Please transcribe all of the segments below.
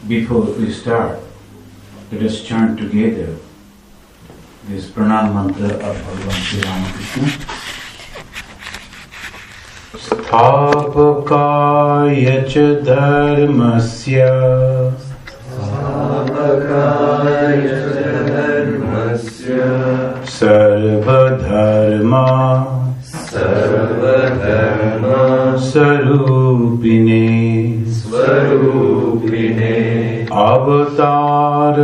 Before we start, let us chant together this pranam mantra of Bhagavan Sri Ramakrishna. Sthapakaya cha dharmasya sarvadharma sarupine avatar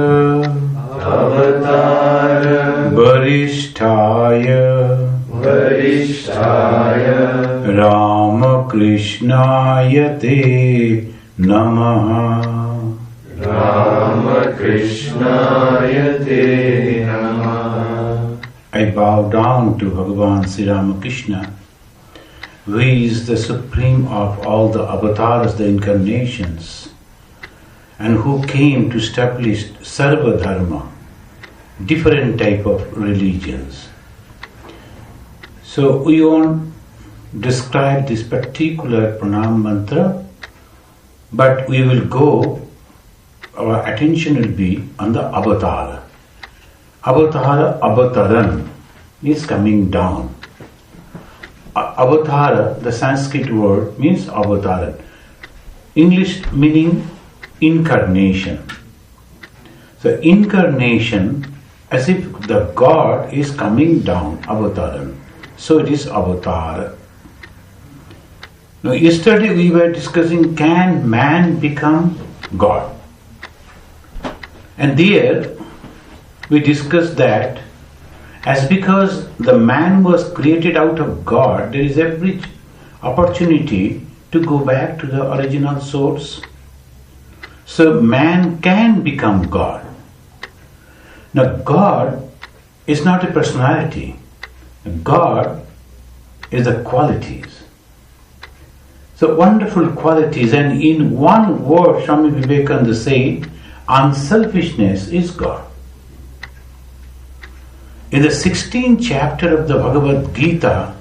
varishtaya Ramakrishnaya te namaha. I bow down to Bhagavan Sri Ramakrishna, who is the supreme of all the avatars, the incarnations, and who came to establish Sarva Dharma, different type of religions. So we won't describe this particular pranam mantra, but we will go, our attention will be on the avatar. Avatara, avataran is coming down. Avatara, the Sanskrit word, means avataran. English meaning incarnation. So incarnation, as if the God is coming down, avataran. So it is avatar. Now yesterday we were discussing, can man become God? And there we discussed that as because the man was created out of God, there is every opportunity to go back to the original source. So man can become God. Now God is not a personality. God is the qualities. So wonderful qualities, and in one word Swami Vivekananda said, unselfishness is God. In the 16th chapter of the Bhagavad Gita,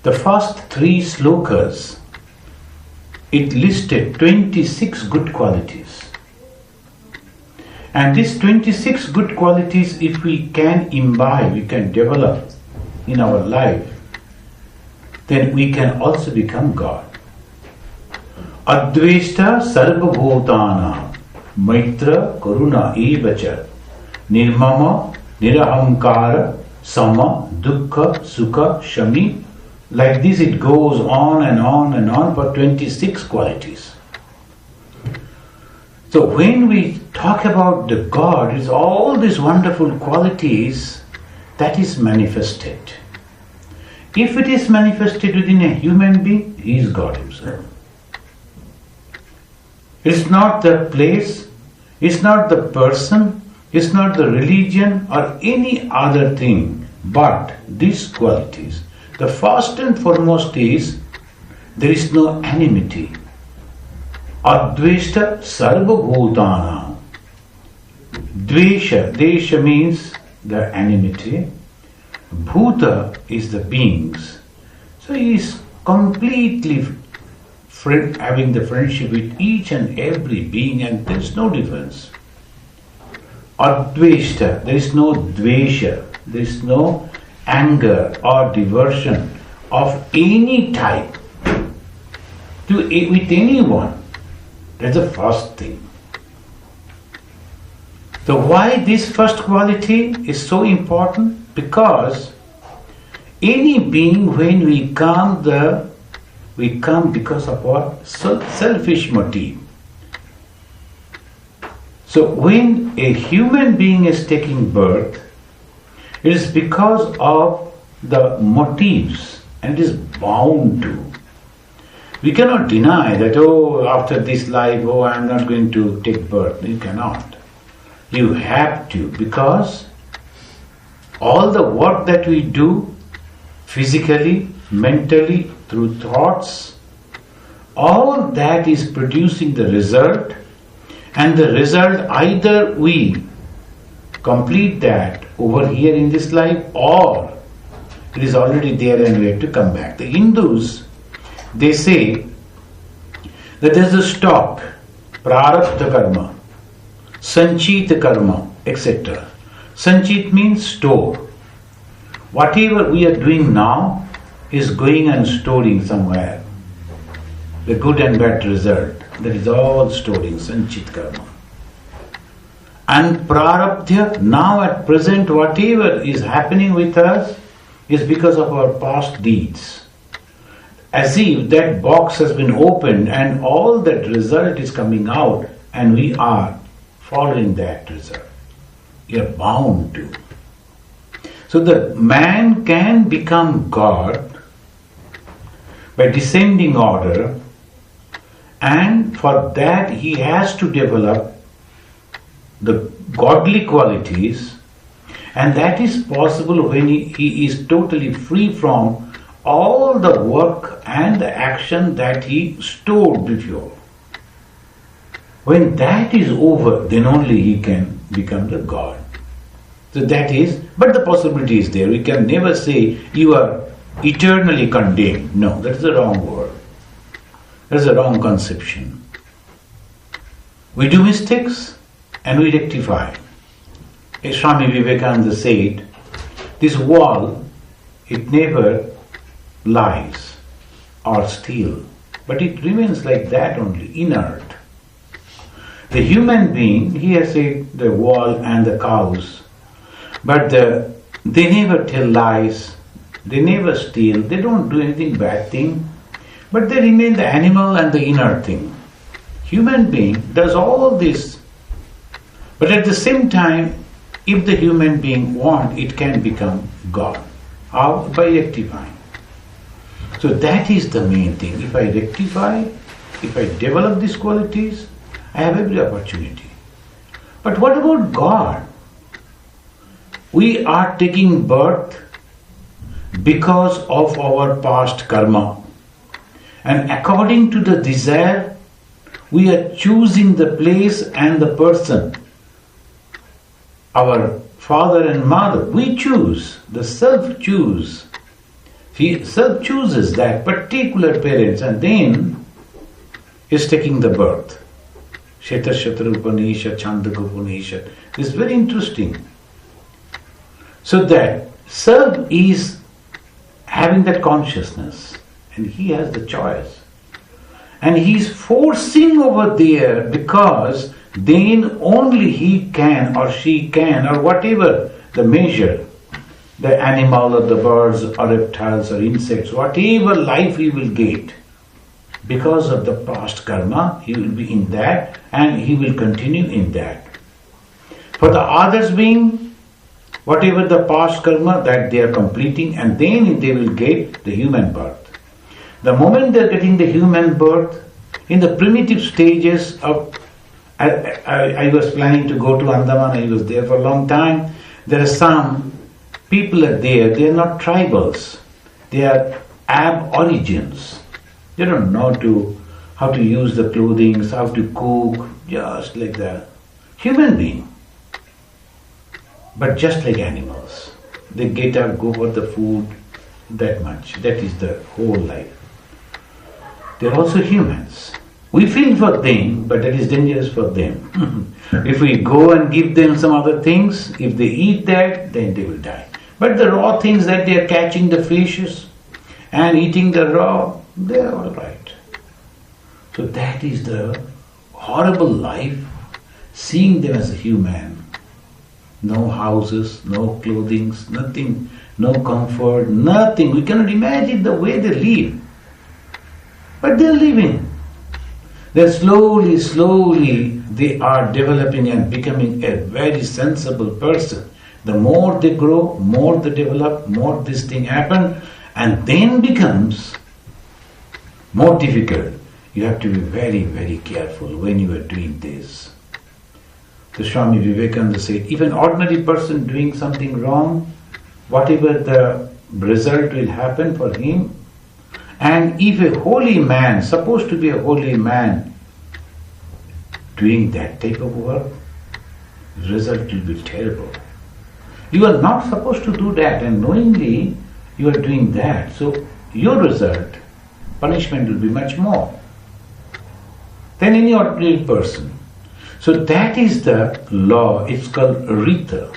the first 3 slokas, it listed 26 good qualities. And these 26 good qualities, if we can imbibe, we can develop in our life, then we can also become God. Adveshta sarva bhutana maitra karuna evacha nirmama nirahamkara sama dukkha sukha shami. Like this it goes on and on and on for 26 qualities. So when we talk about the God, it's all these wonderful qualities that is manifested. If it is manifested within a human being, he is God himself. It's not the place, it's not the person, it's not the religion or any other thing, but these qualities. The first and foremost is, there is no enmity. Adveshta sarva bhutana. Dvesha, desha means the enmity. Bhuta is the beings. So he is completely having the friendship with each and every being, and there is no difference. Adveshta, there is no dvesha, there is no anger or diversion of any type with anyone. That's the first thing. So why this first quality is so important? Because any being, when we come because of what? Selfish motive. So when a human being is taking birth, it is because of the motives, and it is bound to. We cannot deny that, after this life, I am not going to take birth. You cannot. You have to, because all the work that we do, physically, mentally, through thoughts, all that is producing the result, and the result either we complete that over here in this life, or it is already there and we have to come back. The Hindus, they say that there is a stock prarabdha karma, sanchita karma, etc. Sanchit means store. Whatever we are doing now is going and storing somewhere. The good and bad result, that is all storing, sanchit karma. And prarabdha, now at present whatever is happening with us is because of our past deeds. As if that box has been opened and all that result is coming out and we are following that result. We are bound to. So the man can become God by descending order, and for that he has to develop the godly qualities, and that is possible when he is totally free from all the work and the action that he stored before. When that is over, then only he can become the God. So that is, but the possibility is there. We can never say you are eternally condemned. No, that is the wrong word. That is a wrong conception. We do mistakes and we rectify. As Swami Vivekananda said, this wall, it never lies or steals, but it remains like that only, inert. The human being, he has said the wall and the cows, but they never tell lies, they never steal, they don't do anything bad thing, but they remain the animal and the inert thing. Human being does all this, but at the same time, if the human being wants, it can become God. How? By rectifying. So that is the main thing. If I rectify, if I develop these qualities, I have every opportunity. But what about God? We are taking birth because of our past karma. And according to the desire, we are choosing the place and the person. Our father and mother, we choose, the self choose. Self chooses that particular parents and then is taking the birth. Sheta Shatra Upanishad, Chandaka Upanishad. This is very interesting. So that self is having that consciousness and he has the choice. And he is forcing over there because then only he can or she can or whatever the measure, the animal or the birds or reptiles or insects, whatever life he will get, because of the past karma, he will be in that and he will continue in that. For the others being, whatever the past karma that they are completing, and then they will get the human birth. The moment they are getting the human birth, in the primitive stages of, I was planning to go to Andaman, I was there for a long time. There are some people are there, they are not tribals, they are aborigines. They don't know how to use the clothing, how to cook, just like the human being. But just like animals. They get up, go for the food, that much. That is the whole life. They are also humans. We feel for them, but that is dangerous for them. If we go and give them some other things, if they eat that, then they will die. But the raw things that they are catching, the fishes, and eating the raw, they are all right. So that is the horrible life, seeing them as a human. No houses, no clothing, nothing, no comfort, nothing. We cannot imagine the way they live. But they are living. Then slowly, they are developing and becoming a very sensible person. The more they grow, more they develop, more this thing happens, and then becomes more difficult. You have to be very, very careful when you are doing this. The Swami Vivekananda said, if an ordinary person doing something wrong, whatever the result will happen for him, and if a holy man, supposed to be a holy man, doing that type of work, the result will be terrible. You are not supposed to do that, and knowingly you are doing that. So your result, punishment will be much more. than any ordinary person. So that is the law. It's called Rita.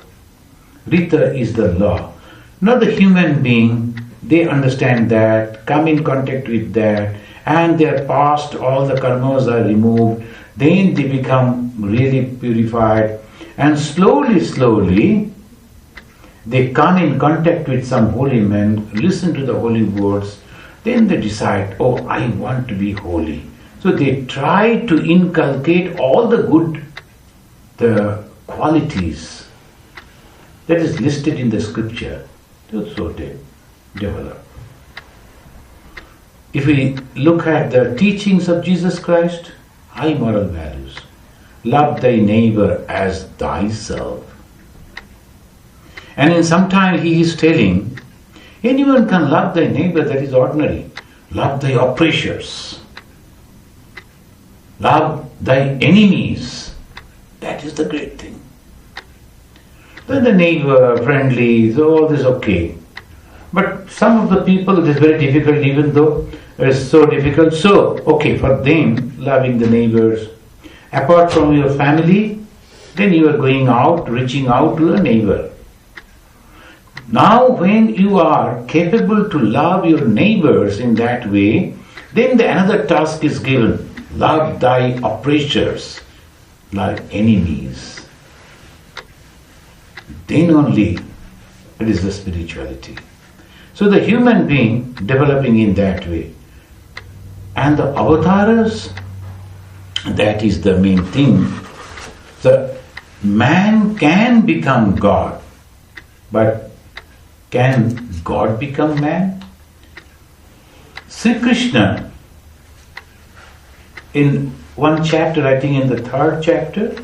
Rita is the law. Not the human being. They understand that, come in contact with that, and their past, all the karmas are removed. Then they become really purified. And slowly, they come in contact with some holy men, listen to the holy words. Then they decide, oh, I want to be holy. So they try to inculcate all the good, the qualities that is listed in the scripture. So they develop. If we look at the teachings of Jesus Christ, high moral values. Love thy neighbor as thyself. And in some time he is telling, anyone can love thy neighbor, that is ordinary. Love thy oppressors. Love thy enemies. That is the great thing. Then the neighbor, friendly, so all this okay. But some of the people it is very difficult, even though it is so difficult. So, okay, for them, loving the neighbors. Apart from your family, then you are going out, reaching out to a neighbor. Now when you are capable to love your neighbors in that way, then another task is given. Love thy oppressors, love enemies. Then only it is the spirituality. So the human being developing in that way. And the avatars, that is the main thing. The man can become God, but can God become man? Sri Krishna, in one chapter, I think in the third chapter,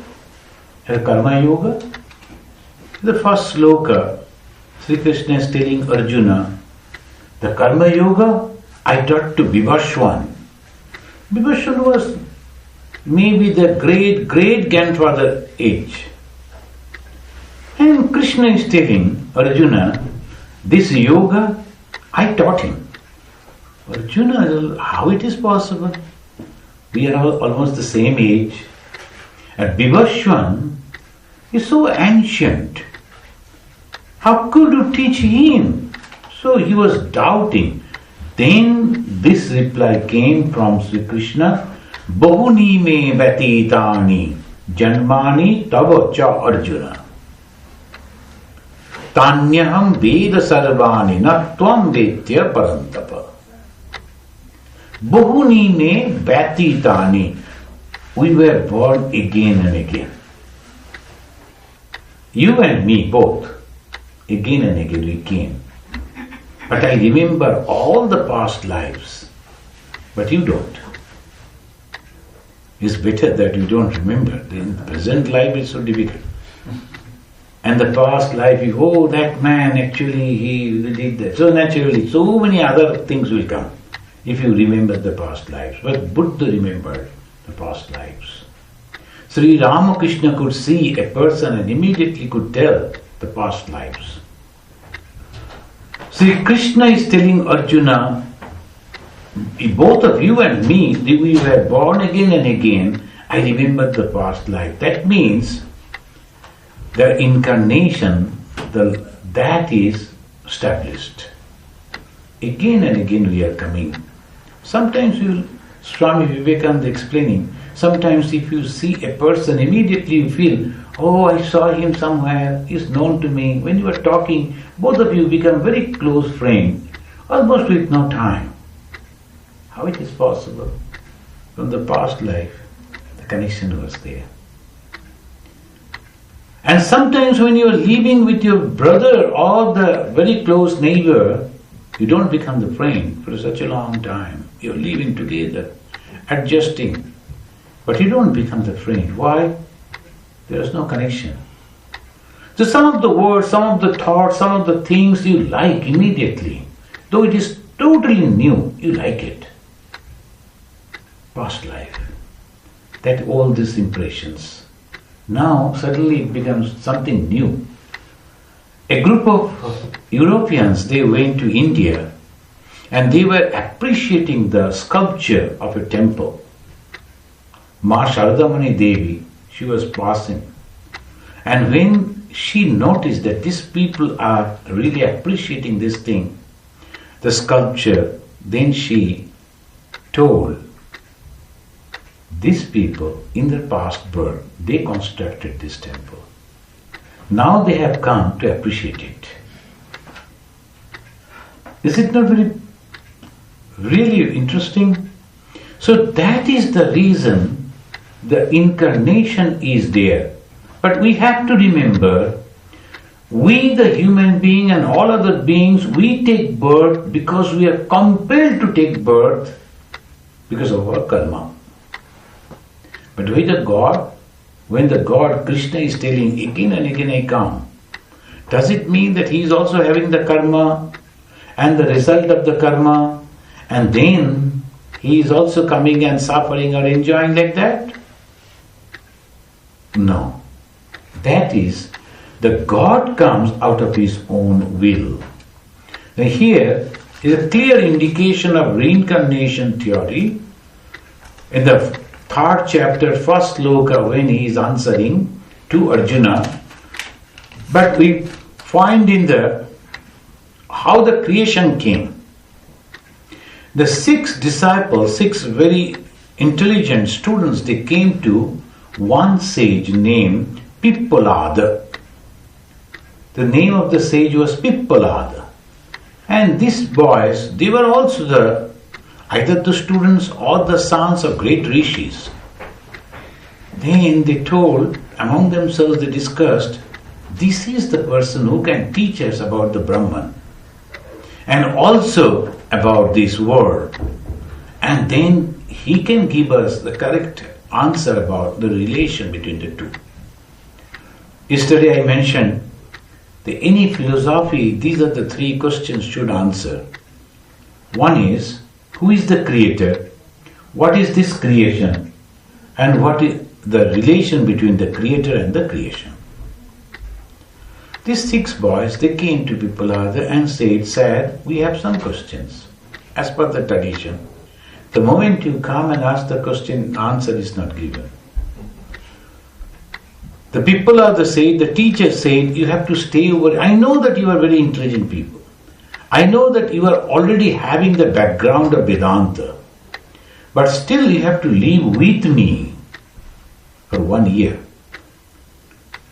Karma Yoga, the first sloka, Sri Krishna is telling Arjuna, the Karma Yoga I taught to Vibhashwan. Vibhashwan was maybe the great grandfather age. And Krishna is telling Arjuna, this yoga I taught him. Arjuna, how it is possible? We are all almost the same age. And Vibhashwan is so ancient. How could you teach him? So he was doubting. Then this reply came from Sri Krishna, Bahuni me vyatitani janmani tava cha Arjuna. Tanyaham veda sarvani na tvam vetya parantapa. Bahuni me vyatitani. We were born again and again. You and me both. Again and again we came. But I remember all the past lives. But you don't. It's better that you don't remember. In the present life is so difficult. And the past life, oh, that man actually, he did that. So naturally, so many other things will come if you remember the past lives. But Buddha remembered the past lives. Sri Ramakrishna could see a person and immediately could tell the past lives. Sri Krishna is telling Arjuna, both of you and me, we were born again and again. I remember the past life. That means the incarnation, that is established. Again and again we are coming. Sometimes Swami Vivekananda explaining, sometimes if you see a person, immediately you feel, oh, I saw him somewhere, he's known to me. When you are talking, both of you become very close friends, almost with no time. How it is possible? From the past life, the connection was there. And sometimes when you are living with your brother or the very close neighbor, you don't become the friend for such a long time. You are living together, adjusting. But you don't become the friend. Why? There is no connection. So some of the words, some of the thoughts, some of the things you like immediately. Though it is totally new, you like it. Past life. That all these impressions. Now suddenly it becomes something new. A group of Europeans, they went to India and they were appreciating the sculpture of a temple. Ma Sharadamani Devi, she was passing. And when she noticed that these people are really appreciating this thing, the sculpture, then she told, these people in their past birth, they constructed this temple. Now they have come to appreciate it. Is it not very really interesting? So that is the reason the incarnation is there. But we have to remember, we the human being and all other beings, we take birth because we are compelled to take birth because of our karma. But when the God Krishna is telling again and again I come, does it mean that he is also having the karma and the result of the karma, and then he is also coming and suffering or enjoying like that? No. That is, the God comes out of his own will. Now here is a clear indication of reincarnation theory in the third chapter, first sloka, when he is answering to Arjuna. But we find in the how the creation came. The 6 disciples, 6 very intelligent students, they came to one sage named Pippalada. The name of the sage was Pippalada. And these boys, they were also either the students or the sons of great rishis. Then they told, among themselves they discussed, this is the person who can teach us about the Brahman and also about this world. And then he can give us the correct answer about the relation between the two. Yesterday I mentioned that any philosophy, these are the 3 questions should answer. One is, who is the creator? What is this creation? And what is the relation between the creator and the creation? These 6 boys, they came to Pippalada and said, we have some questions. As per the tradition, the moment you come and ask the question, answer is not given. The Pippalada said, the teacher said, you have to stay over. I know that you are very intelligent people. I know that you are already having the background of Vedanta. But still you have to live with me for 1 year.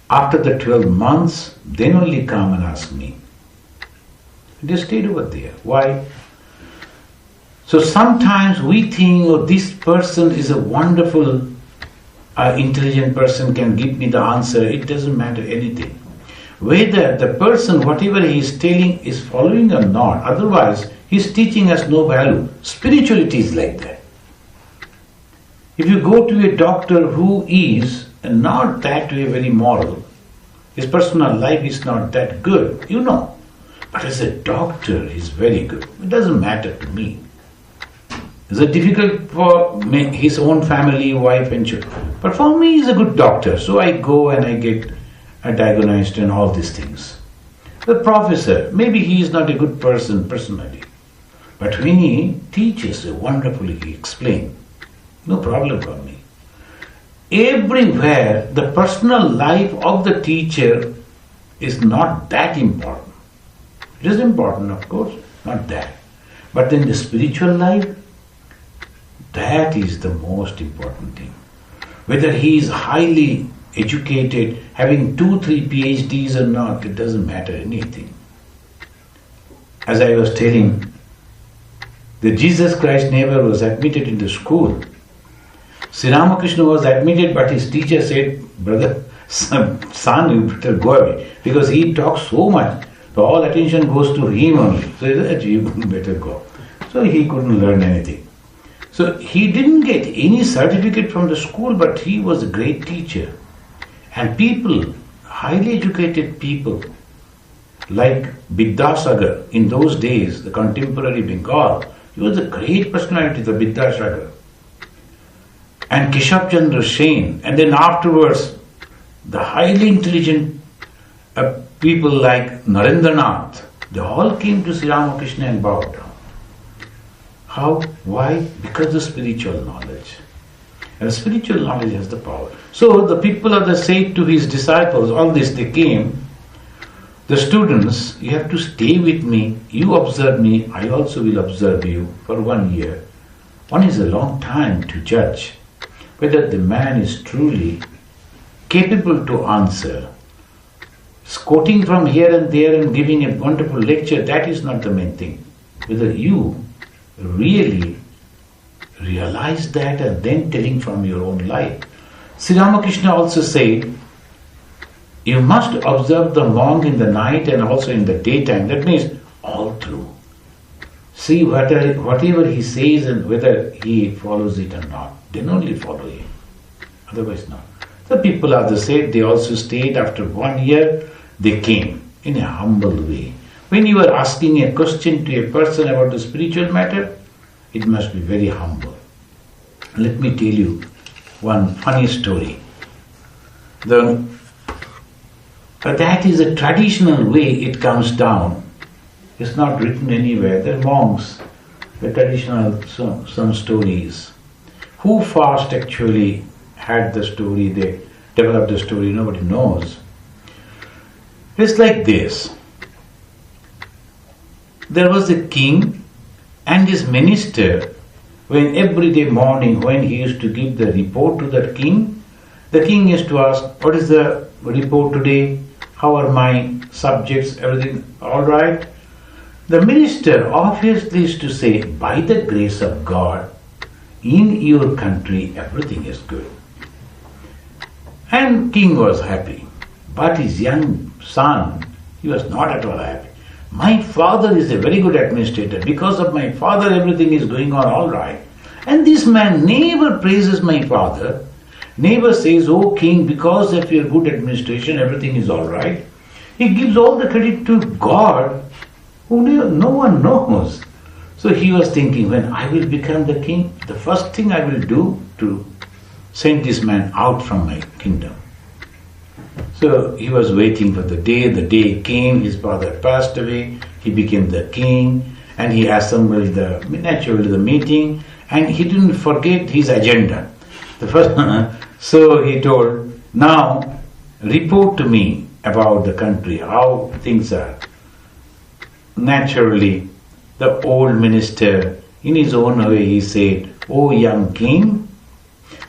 After the 12 months, then only come and ask me. They stayed over there. Why? So sometimes we think, oh, this person is a wonderful, intelligent person, can give me the answer. It doesn't matter anything. Whether the person, whatever he is telling, is following or not. Otherwise, his teaching has no value. Spirituality is like that. If you go to a doctor who is not that way very moral, his personal life is not that good, you know. But as a doctor, he is very good. It doesn't matter to me. It's difficult for his own family, wife and children. But for me, he's a good doctor. So I go and I get diagnosed and all these things. The professor, maybe he is not a good person personally. But when he teaches wonderfully, he explains. No problem for me. Everywhere, the personal life of the teacher is not that important. It is important, of course, not that. But in the spiritual life, that is the most important thing. Whether he is highly educated, having 2-3 PhDs or not, it doesn't matter anything. As I was telling, that Jesus Christ never was admitted into school. Sri Ramakrishna was admitted, but his teacher said, brother, son, you better go away. Because he talks so much, so all attention goes to him only. So he said, you better go. So he couldn't learn anything. So he didn't get any certificate from the school, but he was a great teacher. And people, highly educated people, like Vidyasagar, in those days, the contemporary Bengal, he was a great personality, the Vidyasagar. And Keshav Chandra Sen, and then afterwards, the highly intelligent people like Narendranath, they all came to Sri Ramakrishna and bowed down. How? Why? Because of spiritual knowledge. And spiritual knowledge has the power. So the people of the said to his disciples, all this they came, the students, you have to stay with me, you observe me, I also will observe you for 1 year. 1 is a long time to judge whether the man is truly capable to answer. Quoting from here and there and giving a wonderful lecture, that is not the main thing. Whether you really realize that and then telling from your own life. Sri Ramakrishna also said, you must observe the monk in the night and also in the daytime. That means all through. See whatever he says and whether he follows it or not. Then only follow him. Otherwise not. The people of the said, they also stayed after 1 year, they came in a humble way. When you are asking a question to a person about the spiritual matter, it must be very humble. Let me tell you one funny story. That is a traditional way it comes down. It's not written anywhere. The monks, the traditional some stories. Who first actually had the story, they developed the story, nobody knows. It's like this. There was a king and his minister, when every day morning when he used to give the report to the king used to ask, what is the report today? How are my subjects? Everything all right? The minister obviously used to say, by the grace of God, in your country everything is good. And king was happy. But his young son, he was not at all happy. My father is a very good administrator. Because of my father, everything is going on all right. And this man never praises my father, never says, oh king, because of your good administration, everything is all right. He gives all the credit to God, who no one knows. So he was thinking, when I will become the king, the first thing I will do to send this man out from my kingdom. So he was waiting for the day came, his father passed away, he became the king, and he assembled the meeting, and he didn't forget his agenda. So he told, now report to me about the country, how things are. Naturally, the old minister, in his own way, he said, "O young king,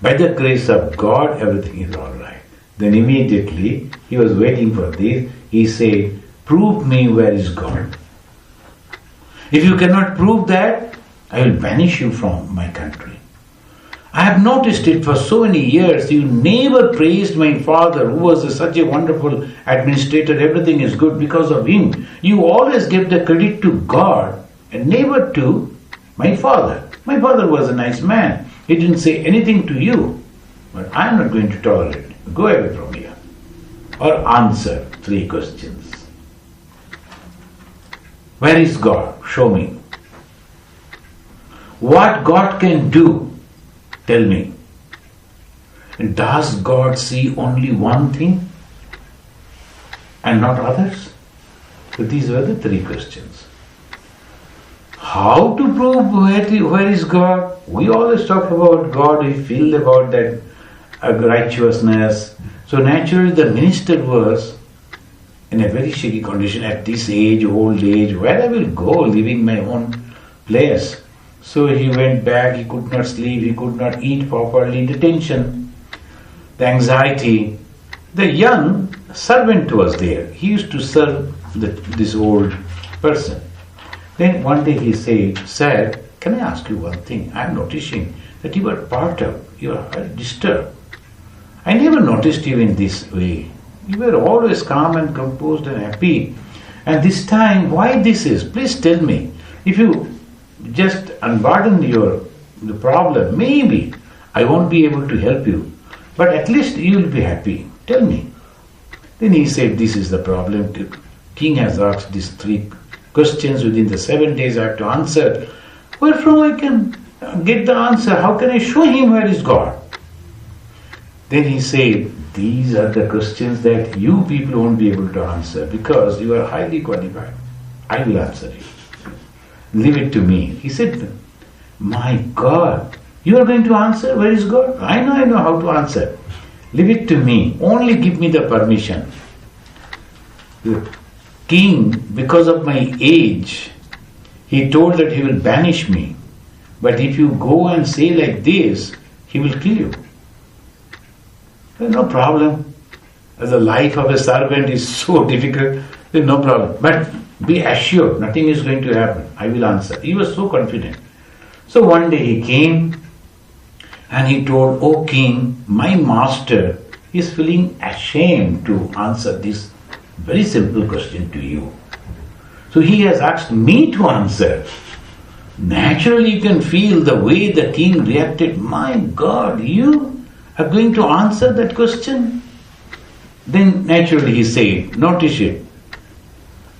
by the grace of God, everything is all right." Then immediately, he was waiting for this, he said, "Prove me where is God. If you cannot prove that, I will banish you from my country. I have noticed it for so many years. You never praised my father, who was such a wonderful administrator. Everything is good because of him. You always gave the credit to God and never to my father. My father was a nice man. He didn't say anything to you. But I am not going to tolerate it. Go away from here." Or answer 3 questions. Where is God? Show me. What God can do? Tell me. And does God see only one thing and not others? So these were the 3 questions. How to prove where is God? We always talk about God, we feel about that righteousness. So naturally the minister was in a very shaky condition at this age, old age. Where I will go, leaving my own place? So he went back, he could not sleep, he could not eat properly, the tension, the anxiety. The young servant was there. He used to serve this old person. Then one day he said, "Sir, can I ask you one thing? I am noticing that you are perturbed, you are very disturbed. I never noticed you in this way. You were always calm and composed and happy. And this time, why this is? Please tell me. If you just unburden the problem, maybe I won't be able to help you, but at least you will be happy. Tell me." Then he said, "This is the problem. The king has asked these 3 questions within the 7 days I have to answer. Where from I can get the answer? How can I show him where is God?" Then he said, "These are the questions that you people won't be able to answer because you are highly qualified. I will answer you. Leave it to me." He said, "My God, You are going to answer, where is God? I know how to answer. Leave it to me. Only give me the permission. The king, because of my age, he told that he will banish me. But if you go and say like this, he will kill you. There's no problem. As the life of a servant is so difficult, there's no problem. But be assured, nothing is going to happen. I will answer. He was so confident. So one day he came and he told, "O king, my master is feeling ashamed to answer this very simple question to you. So he has asked me to answer." Naturally you can feel the way the king reacted. My God, you are going to answer that question? Then naturally he said, notice it,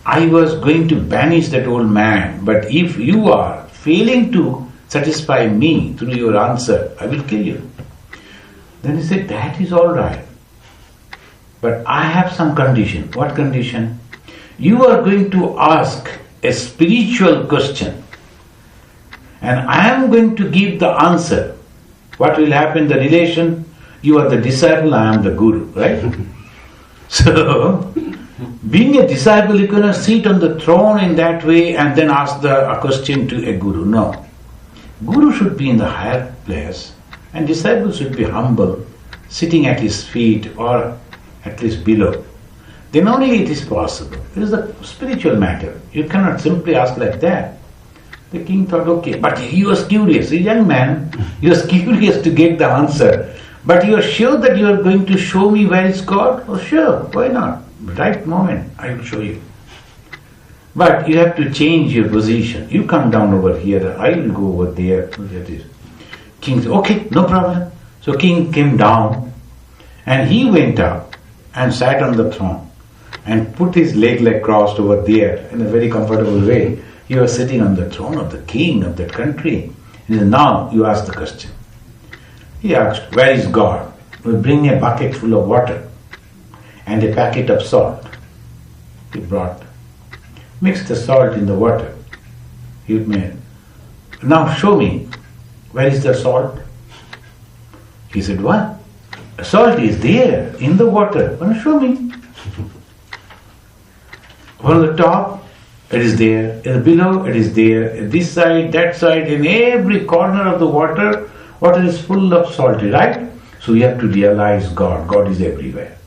I was going to banish that old man, but if you are failing to satisfy me through your answer, I will kill you. Then he said, that is all right. But I have some condition. What condition? You are going to ask a spiritual question and I am going to give the answer. What will happen? The relation, you are the disciple, I am the guru, right? So, being a disciple, you cannot sit on the throne in that way and then ask a question to a guru. No. Guru should be in the higher place and disciple should be humble, sitting at his feet or at least below. Then only it is possible. It is a spiritual matter. You cannot simply ask like that. The king thought, okay, but he was curious. A young man, he was curious to get the answer. But you are sure that you are going to show me where is God? Oh sure, why not? Right moment, I will show you. But you have to change your position. You come down over here, I will go over there. King said, okay, no problem. So king came down and he went up and sat on the throne and put his leg like crossed over there in a very comfortable way. He was sitting on the throne of the king of that country. And said, now you ask the question. He asked, where is God? We bring a bucket full of water and a packet of salt. He brought. Mixed the salt in the water. He made. Now show me, where is the salt? He said, what? Salt is there in the water. Well, show me. On the top, it is there. Below, it is there. This side, that side, in every corner of the water, water is full of salt, right? So you have to realize God. God is everywhere.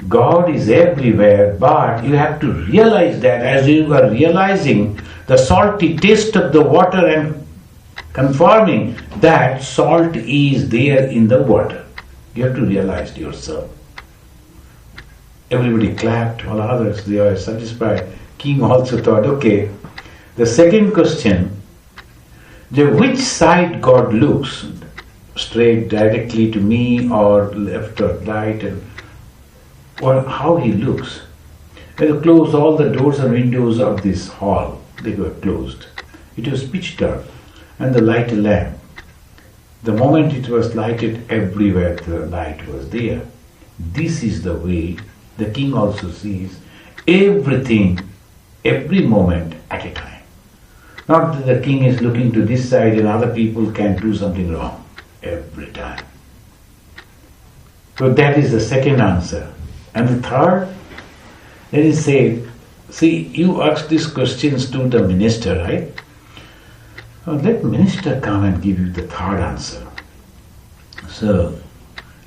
God is everywhere, but you have to realize that as you are realizing the salty taste of the water and confirming that salt is there in the water. You have to realize yourself. Everybody clapped, all others, they are satisfied. King also thought, okay, the second question, which side God looks, straight directly to me or left or right, or how he looks. They closed all the doors and windows of this hall. They were closed. It was pitch dark and the light lamp. The moment it was lighted, everywhere the light was there. This is the way the king also sees everything, every moment at a time. Not that the king is looking to this side and other people can do something wrong. Every time. So that is the second answer. And the third, then he said, see, you asked these questions to the minister, right? Let minister come and give you the third answer. So,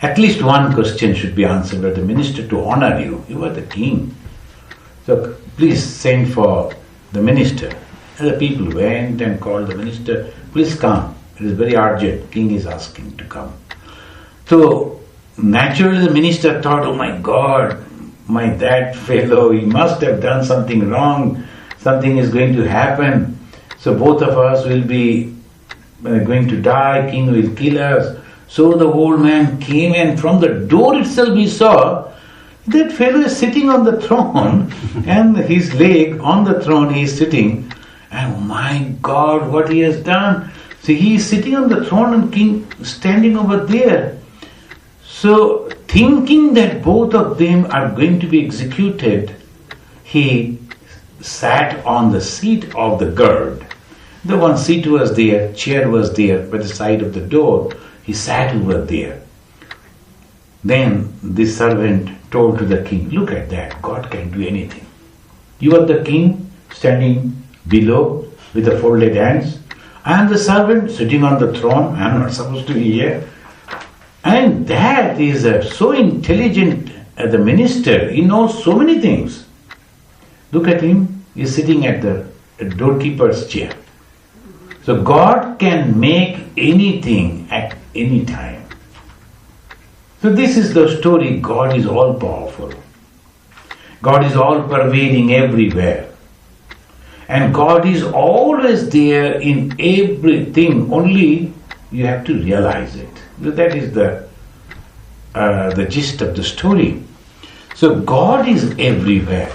at least one question should be answered by the minister to honor you. You are the king. So, please send for the minister. And the people went and called the minister, please come. It is very urgent. King is asking to come. So, naturally the minister thought, oh my God, that fellow, he must have done something wrong. Something is going to happen. So both of us will be going to die. King will kill us. So the old man came and from the door itself he saw that fellow is sitting on the throne and his leg on the throne he is sitting. And oh my God, what he has done. So he is sitting on the throne and king standing over there. So thinking that both of them are going to be executed, he sat on the seat of the guard. The one seat was there, chair was there by the side of the door. He sat over there. Then the servant told to the king, look at that, God can do anything. You are the king standing below with the folded hands. I am the servant sitting on the throne. I am not supposed to be here. And that is so intelligent the minister. He knows so many things. Look at him. He is sitting at the doorkeeper's chair. So God can make anything at any time. So this is the story. God is all powerful. God is all pervading everywhere. And God is always there in everything. Only you have to realize it. That is the gist of the story. So God is everywhere.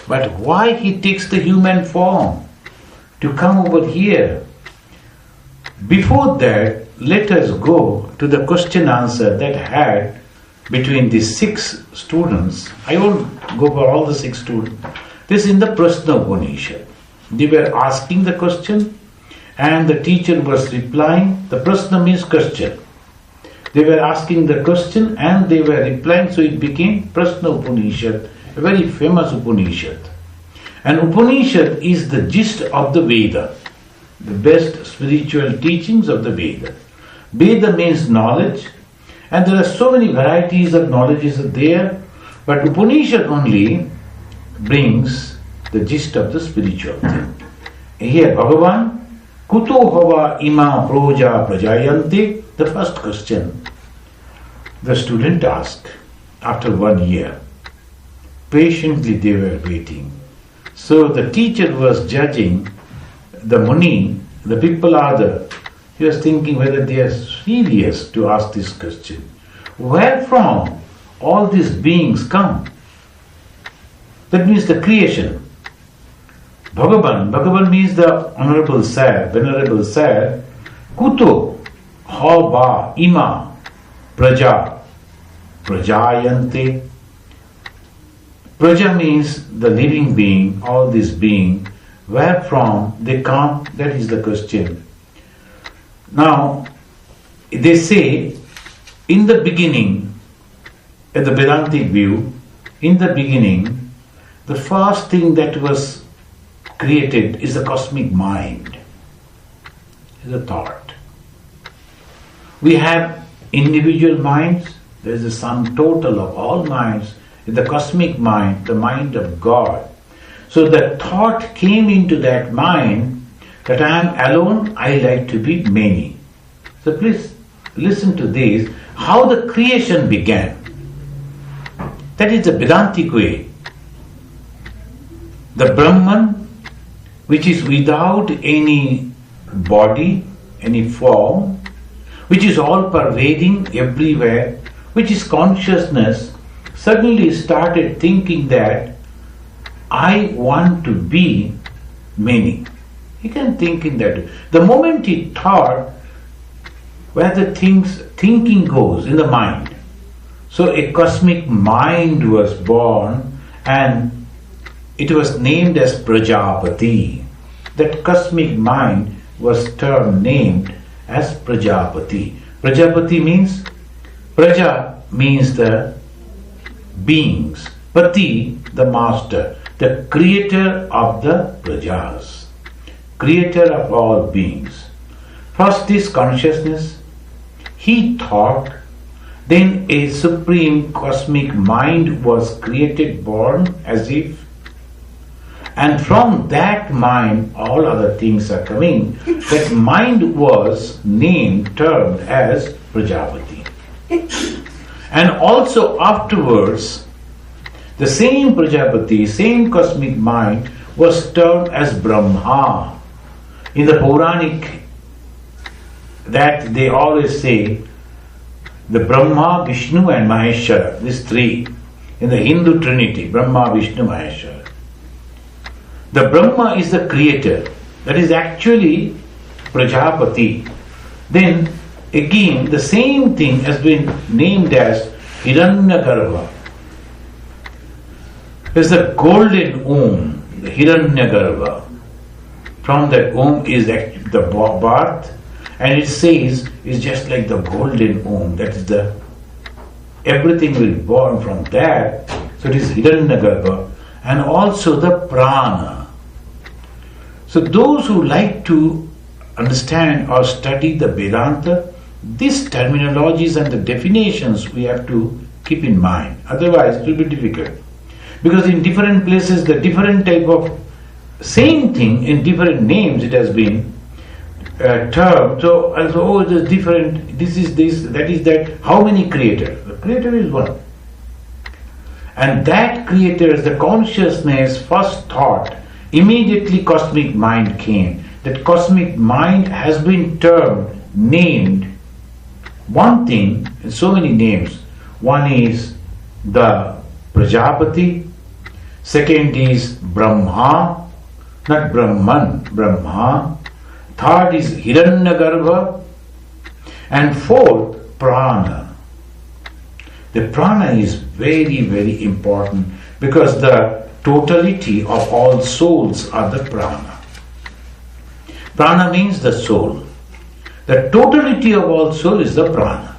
But why He takes the human form to come over here? Before that, let us go to the question answer that I had between the 6 students. I won't go for all the 6 students. This is in the Prashna Upanishad. They were asking the question and the teacher was replying. The Prashna means question. They were asking the question and they were replying, so it became Prashna Upanishad, a very famous Upanishad. And Upanishad is the gist of the Veda, the best spiritual teachings of the Veda. Veda means knowledge, and there are so many varieties of knowledges there, but Upanishad only brings the gist of the spiritual thing. Here, Bhagavan, Kuto hava ima proja prajayante? The first question the student asked after 1 year. Patiently they were waiting. So the teacher was judging the Muni, the people he was thinking whether they are serious to ask this question. Where from all these beings come? That means the creation. Bhagavan means the Honorable Sir, Venerable Sir. Kuto, hava, ima, praja, prajayante. Praja means the living being, all this being. Where from they come? That is the question. Now, they say, in the beginning, at the Vedantic view, in the beginning, the first thing that was created is the cosmic mind, is a thought. We have individual minds, there is a sum total of all minds, in the cosmic mind, the mind of God. So the thought came into that mind that I am alone, I like to be many. So please listen to this, how the creation began. That is the Vedantic way. The Brahman, which is without any body, any form, which is all pervading everywhere, which is consciousness, suddenly started thinking that I want to be many. He can think in that way. The moment he thought, where the thinking goes in the mind. So a cosmic mind was born and it was named as Prajapati. That cosmic mind was named as Prajapati. Prajapati means, Praja means the beings, Pati the master, the creator of the Prajas, creator of all beings. First is consciousness, he thought, then a supreme cosmic mind was created, born as if, and from that mind all other things are coming. That mind was termed as Prajapati. And also afterwards, the same Prajapati, same cosmic mind was termed as Brahma. In the Puranic, that they always say, the Brahma, Vishnu and Maheshwara, these 3, in the Hindu Trinity, Brahma, Vishnu, Maheshwara. The Brahma is the creator, that is actually Prajapati. Then again, the same thing has been named as Hiranyagarbha. It's the golden womb, the Hiranyagarbha. from that Om is the birth, and it says it's just like the golden Om. That is everything will born from that. So it is Hiranyagarbha, and also the Prana. So those who like to understand or study the Vedanta, these terminologies and the definitions we have to keep in mind. Otherwise it will be difficult. Because in different places the different type of same thing in different names it has been termed. So also, it is different, this is this, that is that. How many creators? The creator is one. And that creator, the consciousness first thought, immediately cosmic mind came. That cosmic mind has been termed, named one thing in so many names. One is the Prajapati, second is Brahma, not Brahman, Brahma, third is Hiranyagarbha, and fourth, Prana. The Prana is very, very important because the totality of all souls are the Prana. Prana means the soul. The totality of all soul is the Prana.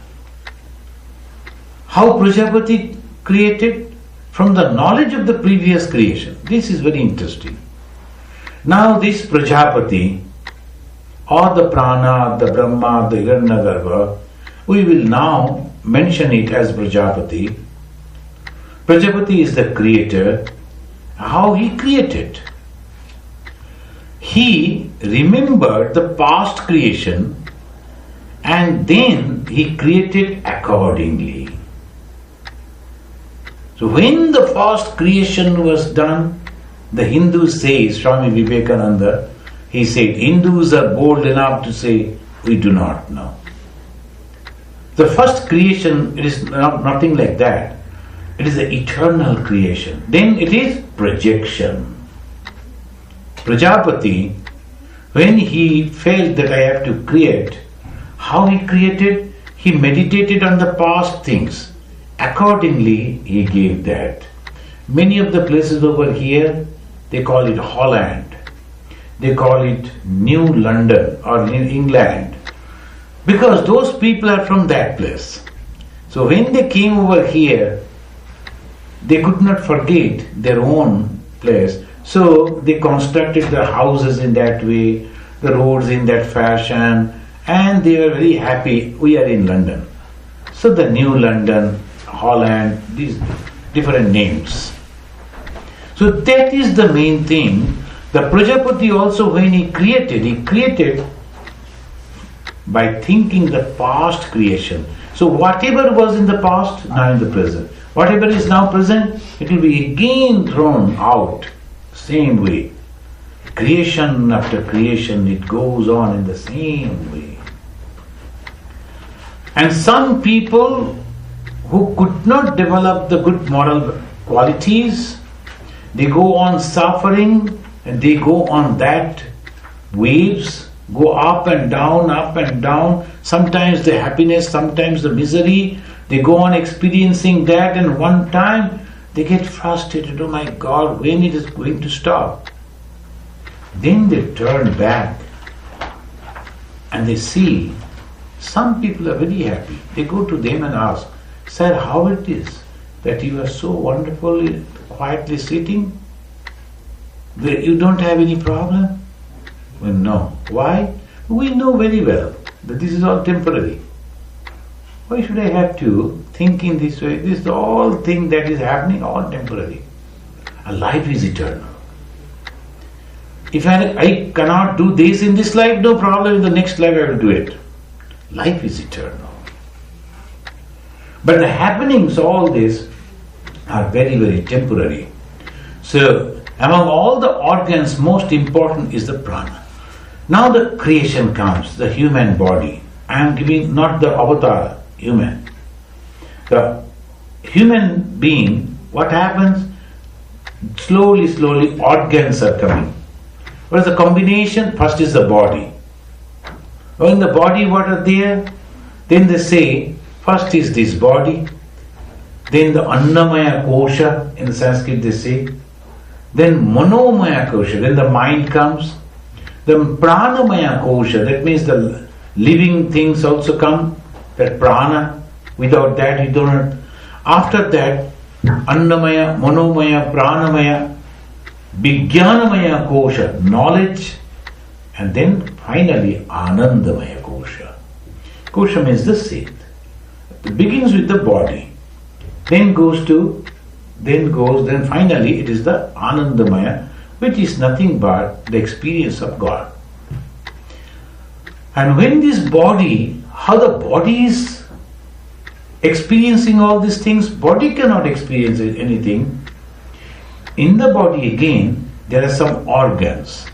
How Prajapati created? From the knowledge of the previous creation. This is very interesting. Now this Prajapati, or the Prana, the Brahma, the Hiranyagarbha, we will now mention it as Prajapati. Prajapati is the creator. How he created? He remembered the past creation and then he created accordingly. So when the first creation was done, the Hindus say, Swami Vivekananda, he said, Hindus are bold enough to say, we do not know. The first creation, it is nothing like that. It is the eternal creation. Then it is projection. Prajapati, when he felt that I have to create, how he created? He meditated on the past things. Accordingly, he gave that. Many of the places over here, they call it Holland. They call it New London or in England. Because those people are from that place. So when they came over here, they could not forget their own place. So they constructed their houses in that way, the roads in that fashion, and they were very happy, we are in London. So the New London, Holland, these different names. So that is the main thing. The Prajapati also, when he created by thinking the past creation. So whatever was in the past, now in the present. Whatever is now present, it will be again thrown out. Same way. Creation after creation, it goes on in the same way. And some people who could not develop the good moral qualities, they go on suffering and they go on that waves, go up and down, sometimes the happiness, sometimes the misery, they go on experiencing that, and one time they get frustrated, oh my God, when it is going to stop? Then they turn back and they see some people are very happy. They go to them and ask, Sir, how it is that you are so wonderfully, quietly sitting? You don't have any problem? Well, no. Why? We know very well that this is all temporary. Why should I have to think in this way? This is all thing that is happening, all temporary. And life is eternal. If I cannot do this in this life, no problem, in the next life I will do it. Life is eternal. But the happenings, all this, are very, very temporary. So, among all the organs, most important is the prana. Now the creation comes, the human body. I am giving not the avatar, human. The human being, what happens? Slowly, organs are coming. What is the combination? First is the body. Oh, in the body, what are there? Then they say, first is this body, then the Annamaya Kosha, in Sanskrit they say, then Manomaya Kosha, then the mind comes, The pranamaya kosha, that means the living things also come, that prana. Without that you don't. After that, annamaya, manomaya, pranamaya, vijnanamaya kosha, knowledge, and then finally anandamaya kosha. Kosha means the seed. It begins with the body, then finally it is the anandamaya, which is nothing but the experience of God. And when this body, how the body is experiencing all these things, body cannot experience anything. In the body again, there are some organs.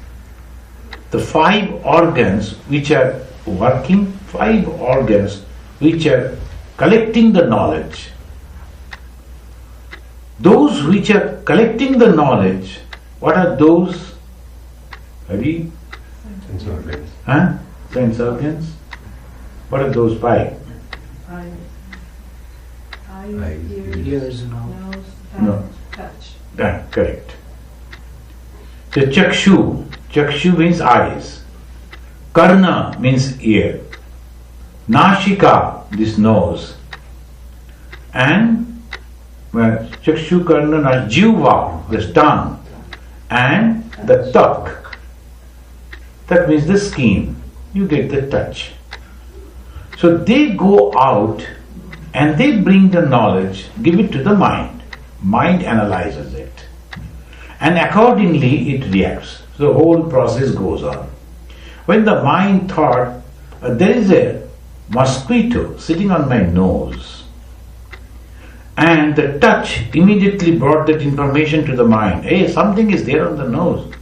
The 5 organs which are working, 5 organs which are collecting the knowledge. Those which are collecting the knowledge, what are those? Hari? Sense organs. Huh? Sense organs? What are those 5? Eyes, Ears and all. nose, No. touch. That, correct. So chakshu means eyes. Karna means ear. Nashika, this nose. And chakshu karna jiva, this tongue. And the tak. That means the skin. You get the touch. So they go out and they bring the knowledge, give it to the mind. Mind analyzes it. And accordingly it reacts. So the whole process goes on. When the mind thought, there is a mosquito sitting on my nose, and the touch immediately brought that information to the mind. Hey, something is there on the nose.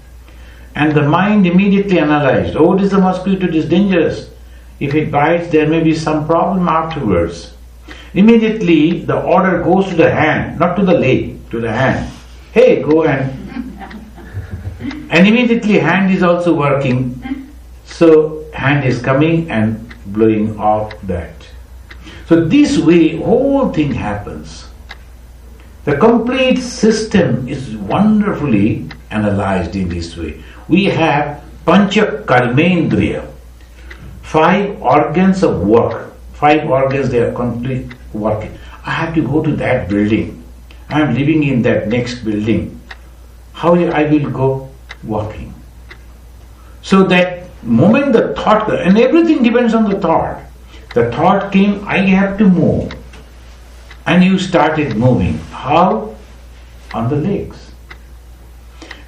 And the mind immediately analyzed, oh, it is a mosquito, it is dangerous. If it bites, there may be some problem afterwards. Immediately the order goes to the hand, not to the leg, to the hand. Hey, go and immediately hand is also working. So hand is coming and blowing off that. So this way whole thing happens. The complete system is wonderfully analyzed in this way. We have pancha karmendriya, 5 organs of work. 5 organs, they are complete working. I have to go to that building. I am living in that next building. How I will go? Walking. So that moment the thought, and everything depends on the thought. The thought came, I have to move. And you started moving. How? On the legs.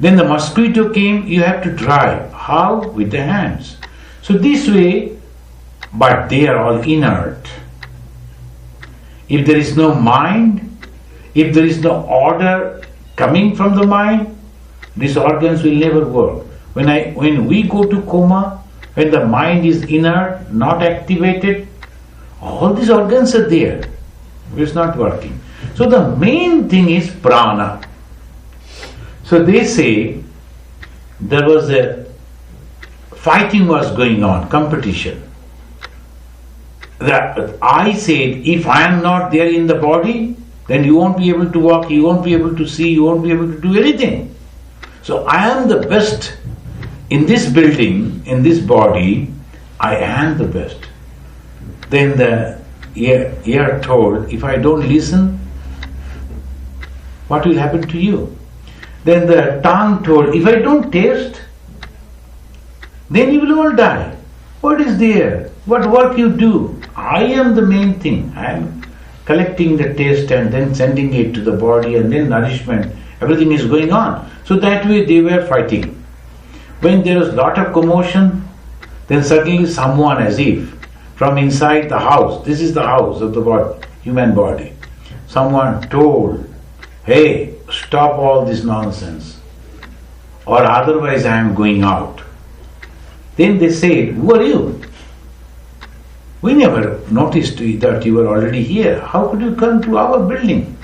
Then the mosquito came, you have to drive. How? With the hands. So this way, but they are all inert. If there is no mind, if there is no order coming from the mind, these organs will never work. When we go to coma, when the mind is inert, not activated, all these organs are there. It's not working. So the main thing is prana. So they say there was a fighting was going on, competition. I said, if I am not there in the body, then you won't be able to walk, you won't be able to see, you won't be able to do anything. So I am the best in this building, in this body, I am the best. Then the ear told, if I don't listen, what will happen to you? Then the tongue told, if I don't taste, then you will all die. What is there? What work you do? I am the main thing. I am collecting the taste and then sending it to the body and then nourishment. Everything is going on. So that way they were fighting. When there was lot of commotion, then suddenly someone, as if from inside the house, this is the house of the body, human body, someone told, hey, stop all this nonsense, or otherwise I am going out. Then they said, who are you? We never noticed that you were already here. How could you come to our building?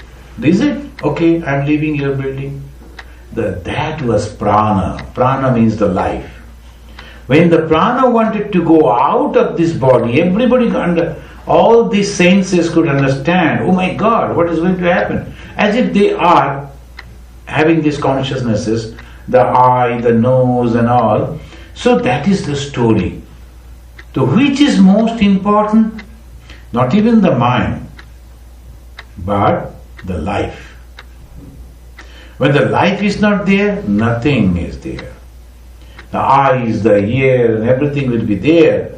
Is it? Okay, I am leaving your building. That was prana. Prana means the life. When the prana wanted to go out of this body, everybody, all these senses could understand, oh my God, what is going to happen? As if they are having these consciousnesses, the eye, the nose and all. So that is the story. So which is most important? Not even the mind, but the life. When the life is not there, nothing is there. The eyes, the ear, and everything will be there,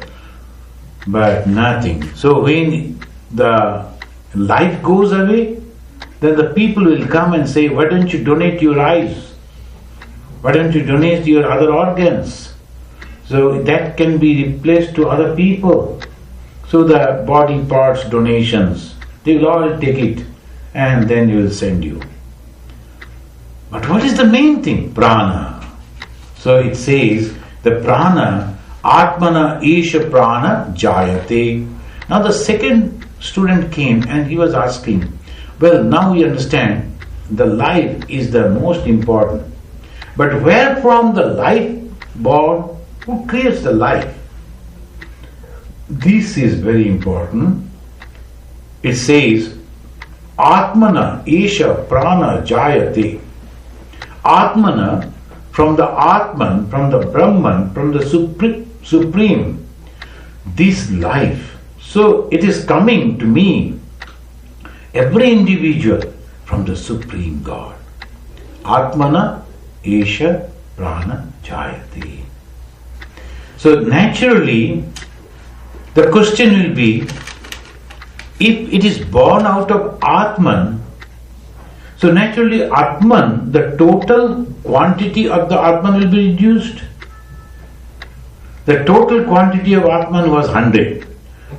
but nothing. So when the life goes away, then the people will come and say, why don't you donate your eyes? Why don't you donate your other organs? So that can be replaced to other people. So the body parts donations, they will all take it and then you will send you. But what is the main thing? Prana. So it says, the prana, Atmana Isha Prana Jayate. Now the second student came and he was asking, well, now we understand the life is the most important. But where from the life born? Who creates the life? This is very important. It says, Atmana Isha Prana Jayate. Atmana, from the Atman, from the Brahman, from the Supreme, this life. So it is coming to me, every individual, from the Supreme God. Atmana Isha Prana Jayate. So naturally, the question will be, if it is born out of Atman, so naturally Atman, the total quantity of the Atman will be reduced. The total quantity of Atman was 100.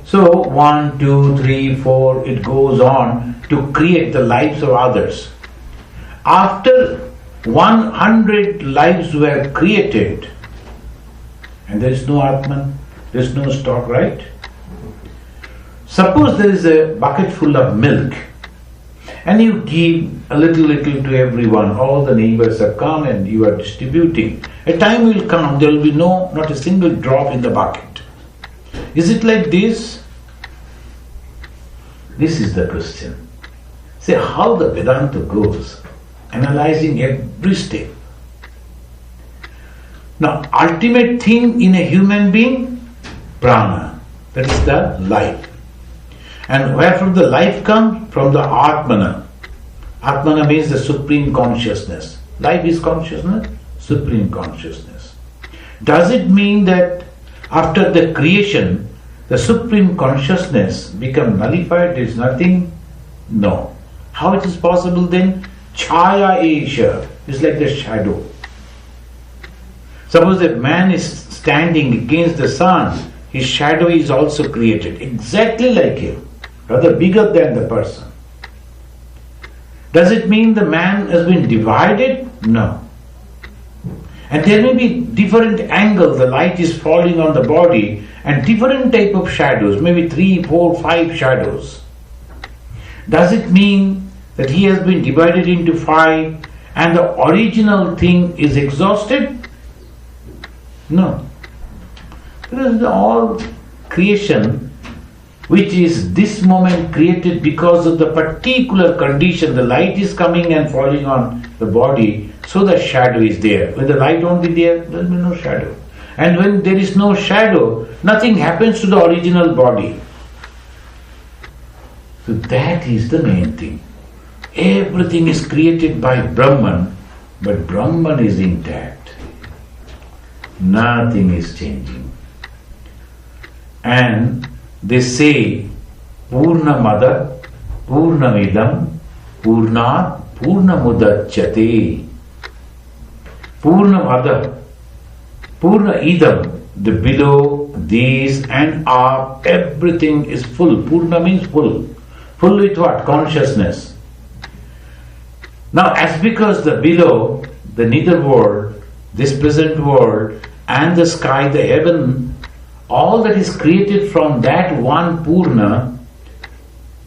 So 1, 2, 3, 4, it goes on to create the lives of others. After 100 lives were created, and there is no Atman, there is no stock, right? Suppose there is a bucket full of milk and you give a little to everyone, all the neighbors have come and you are distributing. A time will come, there will be not a single drop in the bucket. Is it like this? This is the question. See how the Vedanta goes, analyzing every step. Now, ultimate thing in a human being, prana, that is the life. And where from the life comes? From the Atmana. Atmana means the supreme consciousness. Life is consciousness, supreme consciousness. Does it mean that after the creation, the supreme consciousness become nullified, there is nothing? No. How it is possible then? Chaya Isha is like the shadow. Suppose a man is standing against the sun, his shadow is also created, exactly like him, rather bigger than the person. Does it mean the man has been divided? No. And there may be different angles, the light is falling on the body, and different type of shadows, maybe 3, 4, 5 shadows. Does it mean that he has been divided into 5 and the original thing is exhausted? No. Because all creation, which is this moment created because of the particular condition, the light is coming and falling on the body, so the shadow is there. When the light won't be there, there will be no shadow. And when there is no shadow, nothing happens to the original body. So that is the main thing. Everything is created by Brahman, but Brahman is intact. Nothing is changing. And they say, Purnamada, Purnamidam, Purnat, Purnamudachyate. Purnamada, Purna Idam, the below, these and up, everything is full. Purna means full. Full with what? Consciousness. Now, as because the below, the nether world, this present world, and the sky, the heaven, all that is created from that one Purna,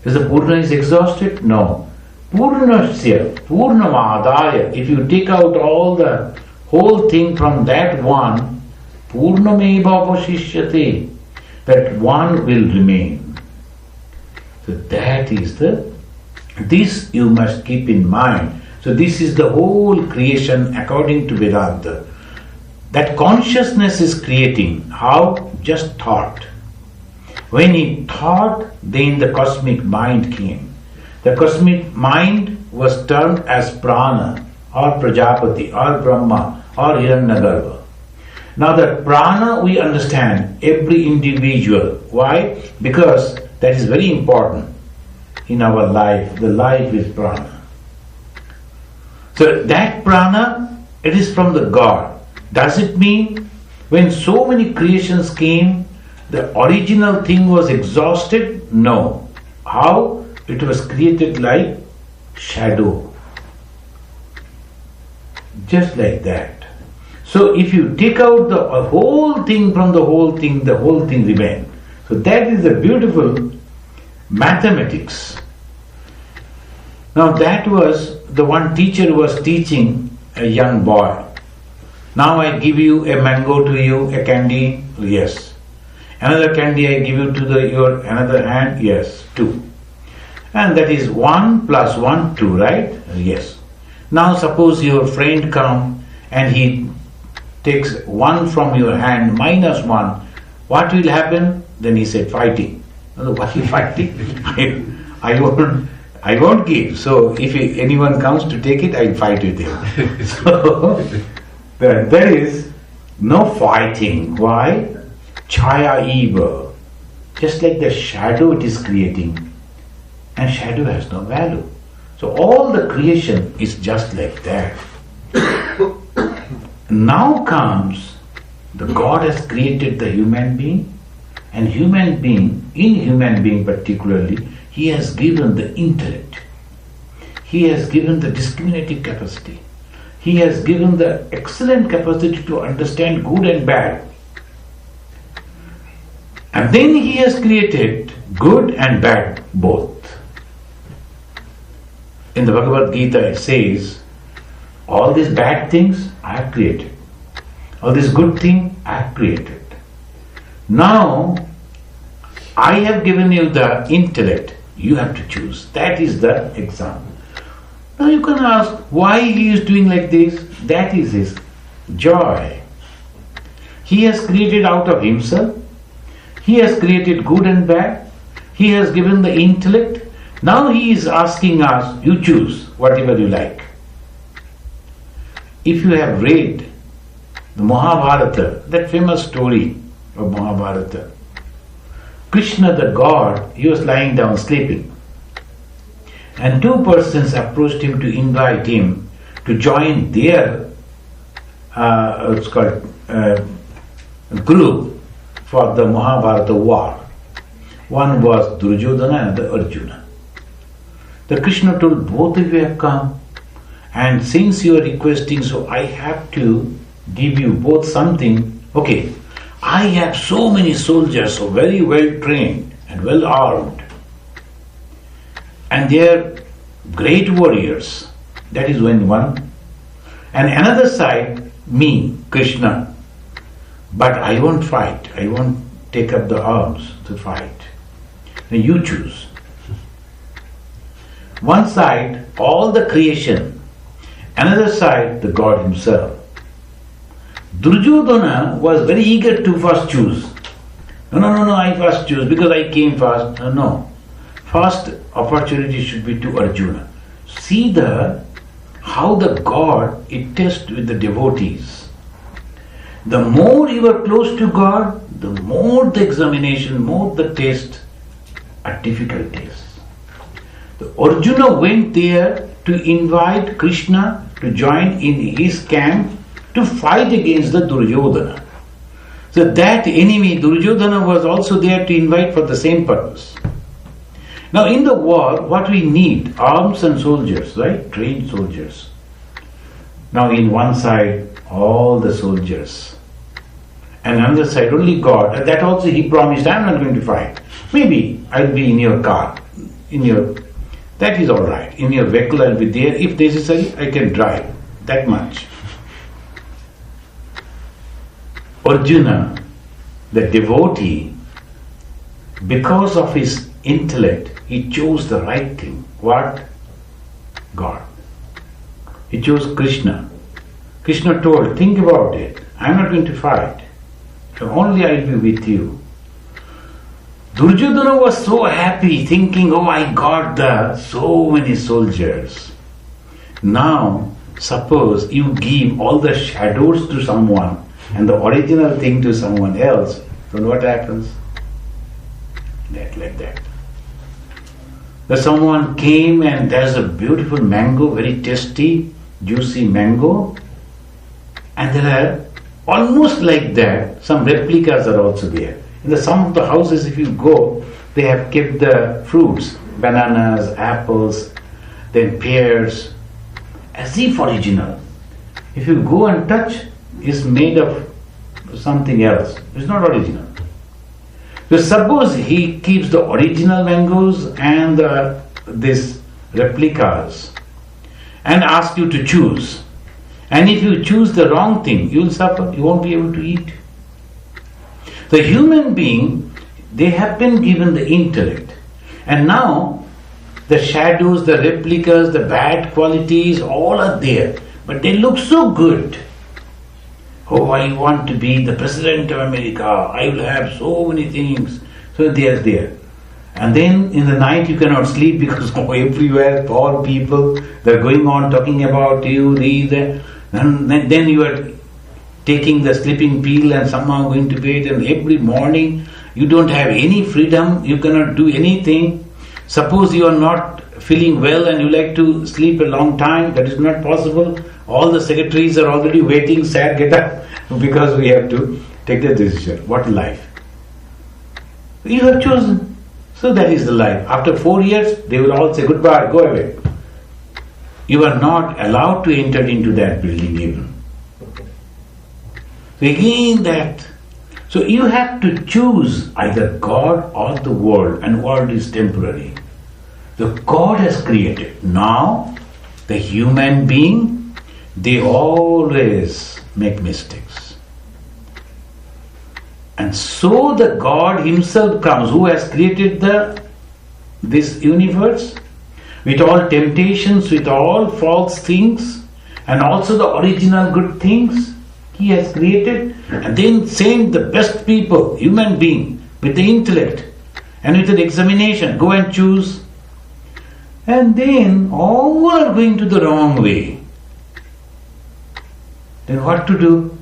is the Purna is exhausted? No. Purnasya, Purnamadaya, if you take out all the whole thing from that one, Purnameva avashishyate, that one will remain. So that is this you must keep in mind. So this is the whole creation according to Vedanta. That consciousness is creating how? Just thought. When he thought, then the cosmic mind came. The cosmic mind was termed as prana or Prajapati or Brahma or Hiranyagarbha. Now that prana we understand, every individual. Why? Because that is very important in our life. The life is prana. So that prana, it is from the God. Does it mean when so many creations came, the original thing was exhausted? No. How? It was created like shadow. Just like that. So if you take out the whole thing from the whole thing remains. So that is the beautiful mathematics. Now that was the one teacher was teaching a young boy. Now I give you a mango to you, a candy, yes. Another candy I give you to your another hand, yes, 2. And that is 1 plus 1, 2, right? Yes. Now suppose your friend comes and he takes 1 from your hand minus 1. What will happen? Then he said fighting. What are you fighting? I won't give. So if anyone comes to take it, I'll fight with him. So there is no fighting. Why? Chaya eva. Just like the shadow it is creating. And shadow has no value. So all the creation is just like that. Now comes the God has created the human being, and in human being particularly, He has given the intellect. He has given the discriminative capacity. He has given the excellent capacity to understand good and bad. And then He has created good and bad both. In the Bhagavad Gita it says, all these bad things I have created. All these good things I have created. Now, I have given you the intellect. You have to choose. That is the example. Now you can ask, why He is doing like this? That is His joy. He has created out of Himself. He has created good and bad. He has given the intellect. Now He is asking us, you choose whatever you like. If you have read the Mahabharata, that famous story of Mahabharata, Krishna the God, he was lying down sleeping. And 2 persons approached him to invite him to join their group for the Mahabharata war. One was Duryodhana and the Arjuna. The Krishna told, both of you have come, and since you are requesting, so I have to give you both something. Okay, I have so many soldiers, so very well trained and well armed, and they are great warriors. That is one. And another side, me, Krishna. But I won't fight. I won't take up the arms to fight. Now you choose. One side, all the creation. Another side, the God Himself. Duryodhana was very eager to first choose. No, I first choose because I came first. No. First opportunity should be to Arjuna. See how the God, it tests with the devotees. The more you are close to God, the more the examination, more the test are difficult tests. The Arjuna went there to invite Krishna to join in his camp to fight against the Duryodhana. So that enemy, Duryodhana, was also there to invite for the same purpose. Now in the war, what we need? Arms and soldiers, right? Trained soldiers. Now in one side, all the soldiers. And on the other side, only God. And that also He promised, I am not going to fight. Maybe I'll be in your car. That is alright. In your vehicle I'll be there. If necessary, I can drive. That much. Arjuna, the devotee, because of his intellect, he chose the right thing. What? God. He chose Krishna. Krishna told, think about it. I'm not going to fight. So only I will be with you. Duryodhana was so happy, thinking, oh, I got so many soldiers. Now, suppose you give all the shadows to someone and the original thing to someone else, then what happens? Like that. That someone came and there's a beautiful mango, very tasty, juicy mango, and there are almost like that, some replicas are also there. In some of the houses, if you go, they have kept the fruits, bananas, apples, then pears, as if original. If you go and touch, it's made of something else. It's not original. So suppose he keeps the original mangoes and these replicas and asks you to choose. And if you choose the wrong thing, you will suffer, you won't be able to eat. The human being, they have been given the intellect. And now, the shadows, the replicas, the bad qualities, all are there. But they look so good. Oh, I want to be the President of America. I will have so many things. So they are there. And then in the night you cannot sleep because everywhere all people, they're going on talking about you, and then you are taking the sleeping pill and somehow going to bed, and every morning you don't have any freedom, you cannot do anything. Suppose you are not feeling well and you like to sleep a long time, that is not possible. All the secretaries are already waiting, sir, get up, because we have to take the decision. What life? You have chosen. So that is the life. After 4 years, they will all say goodbye, go away. You are not allowed to enter into that building even. So again that. So you have to choose either God or the world, and world is temporary. The God has created. Now, the human being, they always make mistakes. And so the God himself comes, who has created this universe, with all temptations, with all false things, and also the original good things he has created, and then send the best people, human being, with the intellect, and with an examination, go and choose. And then all are going to the wrong way. Then what to do?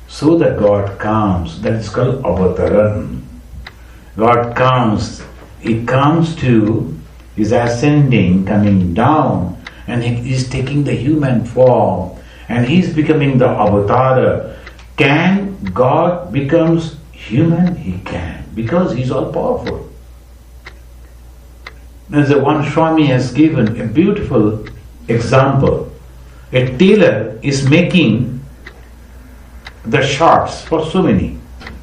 So that God comes, that is called avataran. God comes, he comes to, is ascending, coming down, and he is taking the human form, and he is becoming the avatara. Can God becomes human? He can, because he is all powerful. As the one Swami has given a beautiful example. A tailor is making the shorts for so many,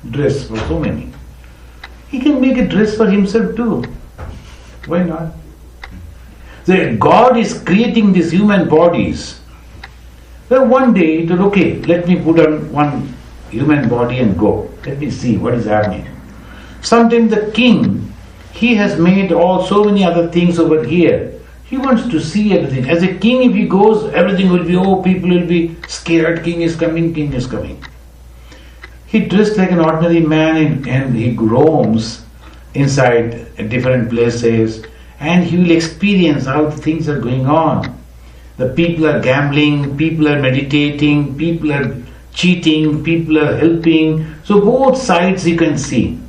dress for so many. He can make a dress for himself too. Why not? So God is creating these human bodies. Well, one day he thought, okay, let me put on one human body and go. Let me see what is happening. Sometimes the king, he has made so many other things over here. He wants to see everything. As a king, if he goes, everything will be, people will be scared, king is coming, king is coming. He dressed like an ordinary man and he roams inside different places, and he will experience how the things are going on. The people are gambling, people are meditating, people are cheating, people are helping. So both sides you can see.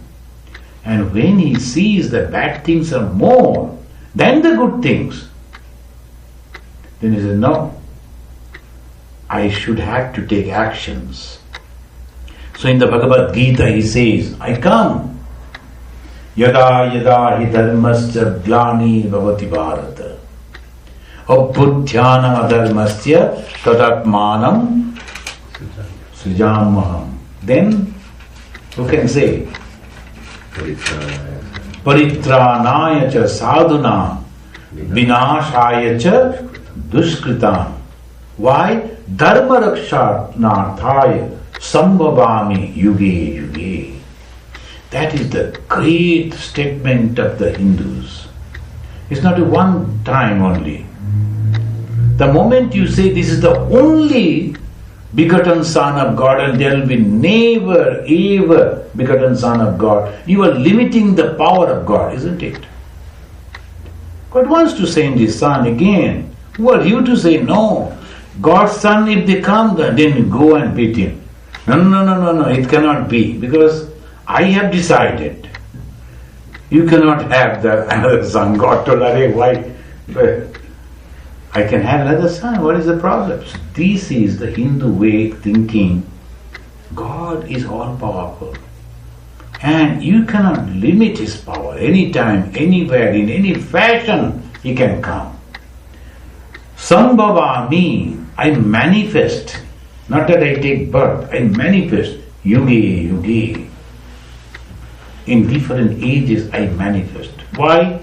And when he sees that bad things are more than the good things, then he says, no, I should have to take actions. So in the Bhagavad Gita he says, I come. Yada yada hi dharmasya glani bhavati bharata. Abbuddhyanam adharmasya tadatmanam srijamaham. Then, who can say? Paritranaya cha sadhuna vinashaya cha dushkritam. Why? Dharma rakshanarthaya sambhavami yuge yuge. That is the great statement of the Hindus. It's not a one time only. The moment you say this is the only begotten Son of God, and there will be never ever begotten Son of God. You are limiting the power of God, isn't it? God wants to send His Son again. Who are you to say no? God's Son, if they come, then go and beat Him. No, it cannot be, because I have decided. You cannot have another son. God told, why? I can have another son. What is the problem? So this is the Hindu way of thinking. God is all powerful. And you cannot limit His power. Anytime, anywhere, in any fashion, He can come. Sambhava means I manifest. Not that I take birth. I manifest. Yugi. In different ages I manifest. Why?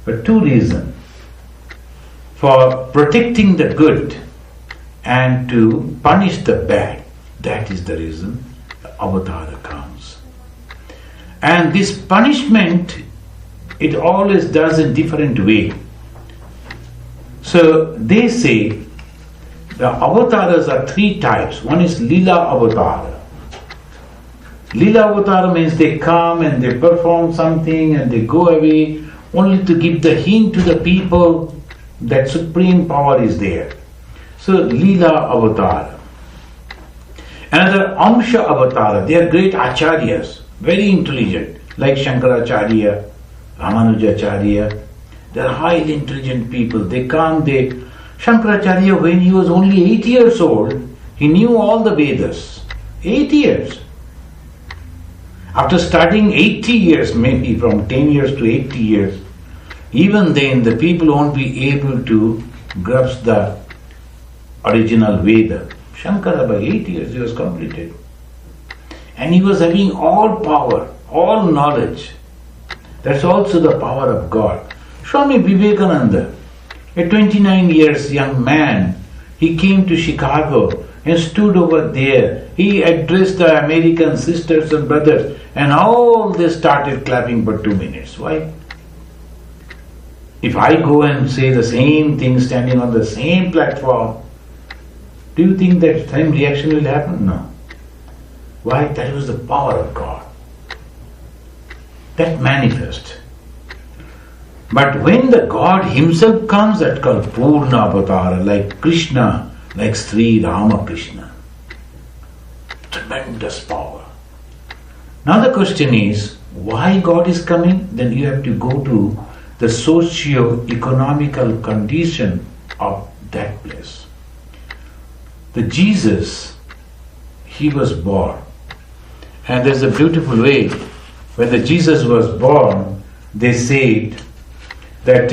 For two reasons. For protecting the good and to punish the bad. That is the reason the avatar comes. And this punishment, it always does in different way. So they say the avatars are three types. One is Lila avatar. Lila avatar means they come and they perform something and they go away only to give the hint to the people that supreme power is there. So Lila avatar. Another Amsha avatar, they are great acharyas, very intelligent, like Shankaracharya, Ramanujacharya. They are highly intelligent people. They come, Shankaracharya, when he was only 8 years old, he knew all the Vedas. 8 years. After studying 80 years, maybe from 10 years to 80 years, even then the people won't be able to grasp the original Veda. Shankara, by 8 years, he was completed. And he was having all power, all knowledge. That's also the power of God. Swami Vivekananda, a 29 years young man, he came to Chicago and stood over there. He addressed the American sisters and brothers, and all they started clapping for 2 minutes. Why? If I go and say the same thing standing on the same platform, do you think that same reaction will happen? No. Why? That was the power of God. That manifests. But when the God Himself comes, that's called Purna Avatara, like Krishna, like Sri Ramakrishna. Tremendous power. Now the question is, why God is coming? Then you have to go to the socio-economical condition of that place. The Jesus, He was born. And there's a beautiful way, when the Jesus was born, they said that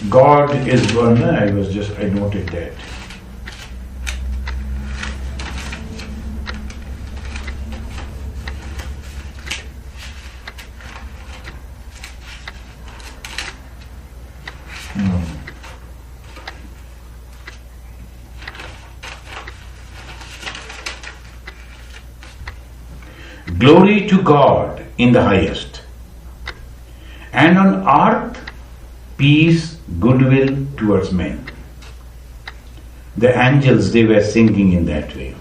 God is born. I noted that. Glory to God in the highest, and on earth peace, goodwill towards men. The angels, they were singing in that way.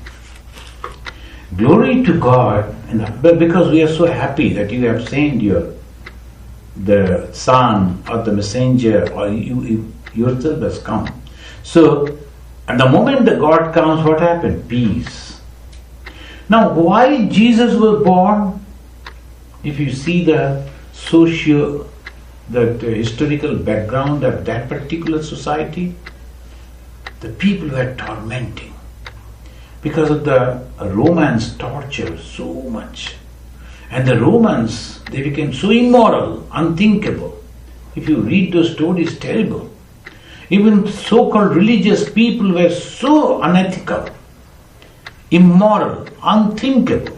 Glory to God, but because we are so happy that you have sent the Son or the messenger, or you yourself has come. So at the moment the God comes, what happened? Peace. Now, why Jesus was born? If you see the historical background of that particular society, the people were tormenting because of the Romans torture so much. And the Romans, they became so immoral, unthinkable. If you read those stories, terrible. Even so-called religious people were so unethical, immoral, unthinkable.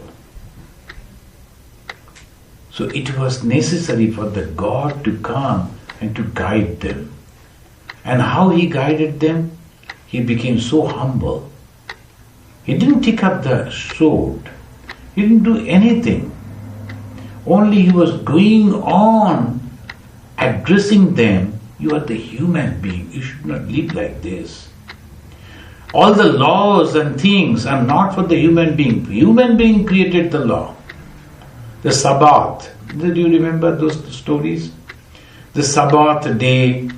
So it was necessary for the God to come and to guide them. And how He guided them? He became so humble. He didn't take up the sword. He didn't do anything. Only He was going on addressing them. You are the human being. You should not live like this. All the laws and things are not for the human being. Human being created the law. The Sabbath. Do you remember those stories? The Sabbath day,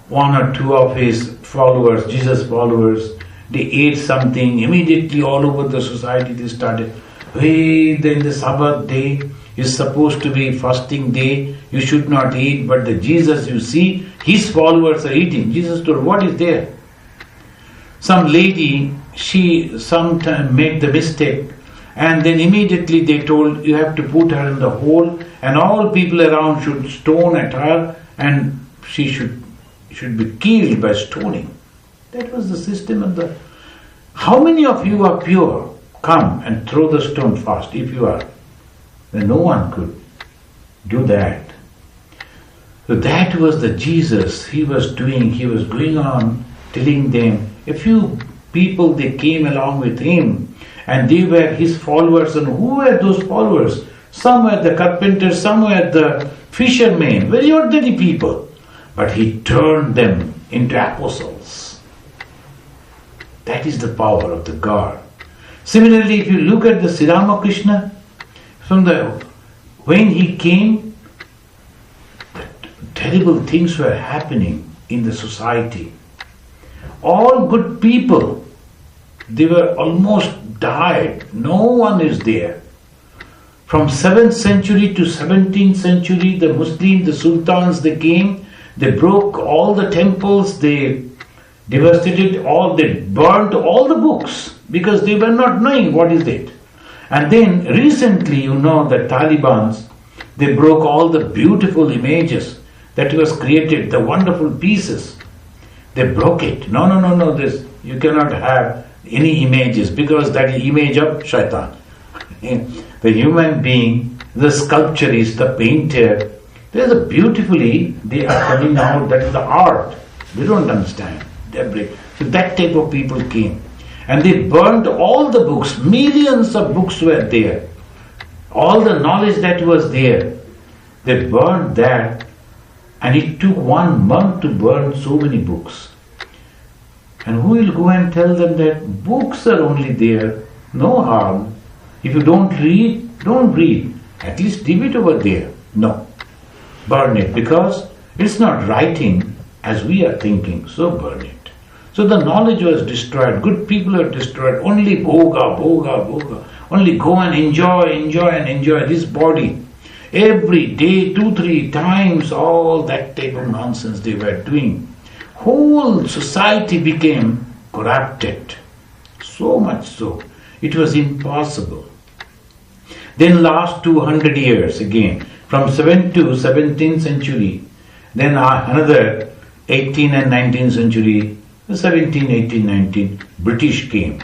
one or two of his followers, Jesus' followers, they ate something. Immediately all over the society they started, hey, then the Sabbath day is supposed to be fasting day. You should not eat. But the Jesus, you see, his followers are eating. Jesus told, what is there? Some lady, she sometime made the mistake, and then immediately they told, you have to put her in the hole, and all people around should stone at her, and she should be killed by stoning. That was the system of the... How many of you are pure? Come and throw the stone first, if you are. Then no one could do that. So that was the Jesus he was doing. He was going on telling them. A few people, they came along with him, and they were his followers. And who were those followers? Some were the carpenters, some were the fishermen, very ordinary people. But he turned them into apostles. That is the power of the God. Similarly, if you look at the Sri Ramakrishna, when he came, terrible things were happening in the society. All good people, they were almost died. No one is there. From 7th century to 17th century, the Muslims, the sultans, they came, they broke all the temples, they devastated all, they burned all the books because they were not knowing what is it. And then recently, you know, the Talibans, they broke all the beautiful images that was created, the wonderful pieces. They broke it. No, this, you cannot have any images because that is image of shaitan. The human being, the sculpturist, the painter, there's a beautifully, they are coming out, that is the art. They don't understand. They break. So that type of people came. And they burned all the books. Millions of books were there. All the knowledge that was there. They burned that. And it took 1 month to burn so many books. And who will go and tell them that books are only there, no harm. If you don't read, don't read. At least leave it over there. No. Burn it because it's not writing as we are thinking, so burn it. So the knowledge was destroyed. Good people are destroyed. Only bhoga. Only go and enjoy this body. Every day, 2-3 times, all that type of nonsense they were doing. Whole society became corrupted. So much so. It was impossible. Then last 200 years again, from 7th to 17th century, then another 18th and 19th century, 17, 18, 19, British came.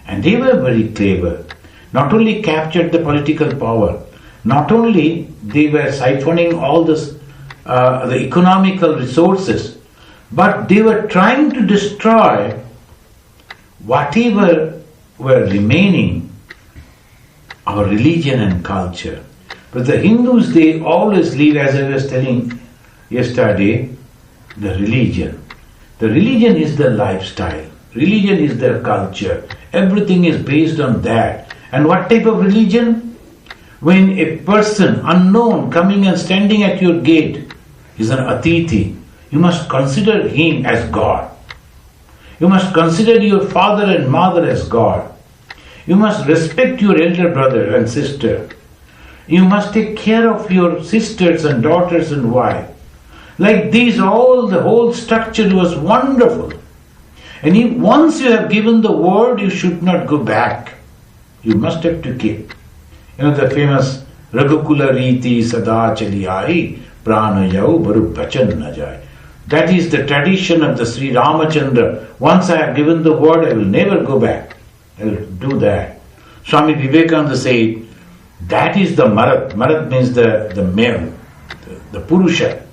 And they were very clever. Not only captured the political power, not only they were siphoning all this, the economical resources, but they were trying to destroy whatever were remaining, our religion and culture. But the Hindus, they always leave, as I was telling yesterday, the religion. The religion is their lifestyle. Religion is their culture. Everything is based on that. And what type of religion? When a person unknown coming and standing at your gate is an atithi, you must consider him as God. You must consider your father and mother as God. You must respect your elder brother and sister. You must take care of your sisters and daughters and wife. Like these, all the whole structure was wonderful. And once you have given the word, you should not go back. You must have to keep. You know the famous Raghukula Riti Sada Chali Aayi Prana Yau Baru Bachan Na Jai. That is the tradition of the Sri Ramachandra. Once I have given the word, I will never go back. I will do that. Swami Vivekananda said, that is the Marat. Marat means the male, the Purusha.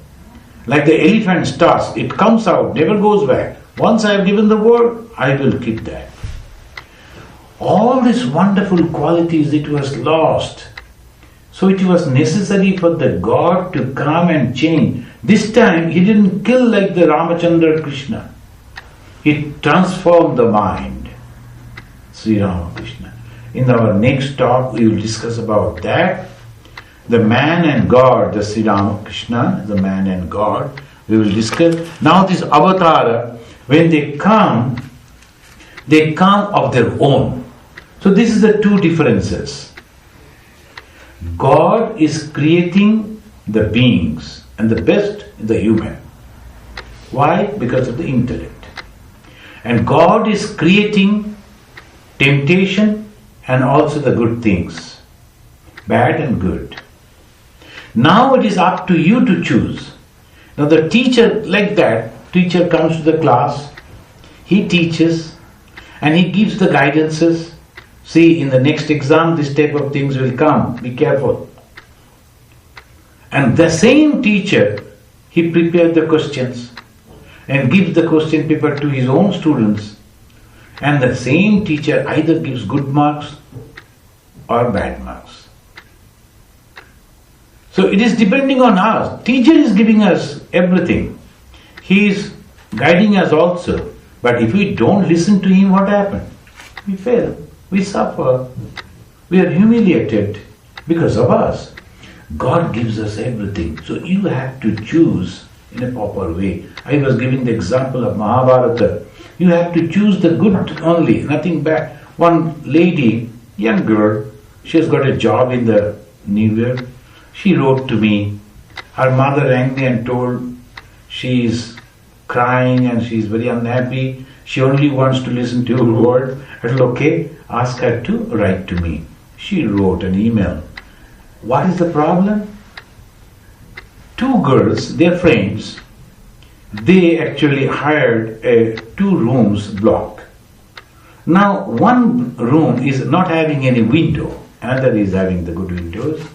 Like the elephant starts, it comes out, never goes back. Once I have given the word, I will keep that. All these wonderful qualities, it was lost. So it was necessary for the God to come and change. This time, he didn't kill like the Ramachandra Krishna. He transformed the mind. Sri Ramakrishna. In our next talk, we will discuss about that. The man and God, the Sri Ramakrishna, the man and God, we will discuss. Now this avatar, when they come of their own. So this is the two differences. God is creating the beings, and the best is the human. Why? Because of the intellect. And God is creating temptation and also the good things, bad and good. Now it is up to you to choose. Now the teacher, like that, teacher comes to the class, he teaches and he gives the guidances. See, in the next exam, this type of things will come, be careful. And the same teacher, he prepared the questions and gives the question paper to his own students. And the same teacher either gives good marks or bad marks. So it is depending on us. Teacher is giving us everything. He is guiding us also. But if we don't listen to him, what happens? We fail. We suffer. We are humiliated because of us. God gives us everything. So you have to choose in a proper way. I was giving the example of Mahabharata. You have to choose the good only, nothing bad. One lady, young girl, she has got a job in the New Year. She wrote to me. Her mother rang me and told she is crying and she is very unhappy. She only wants to listen to your word. I said, okay, ask her to write to me. She wrote an email. What is the problem? Two girls, their friends, they actually hired a 2 rooms block. Now one room is not having any window, another is having the good windows.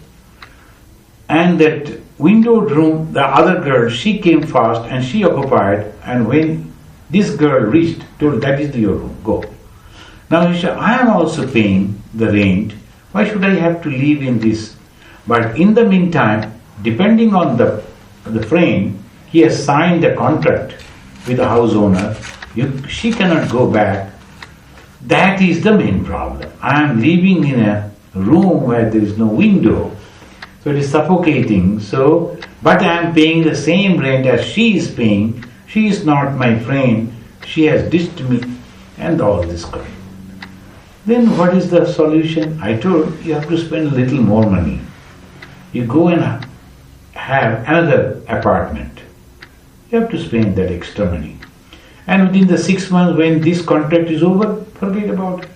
And that windowed room, the other girl, she came fast and she occupied, and when this girl reached, told, that is your room, go. Now he said, I am also paying the rent, why should I have to live in this? But in the meantime, depending on the friend, he has signed a contract with the house owner. She cannot go back. That is the main problem. I am living in a room where there is no window. So it is suffocating. So, but I am paying the same rent as she is paying. She is not my friend. She has ditched me and all this crap. Then what is the solution? I told you have to spend a little more money. You go and have another apartment. You have to spend that extra money. And within the 6 months when this contract is over, forget about it.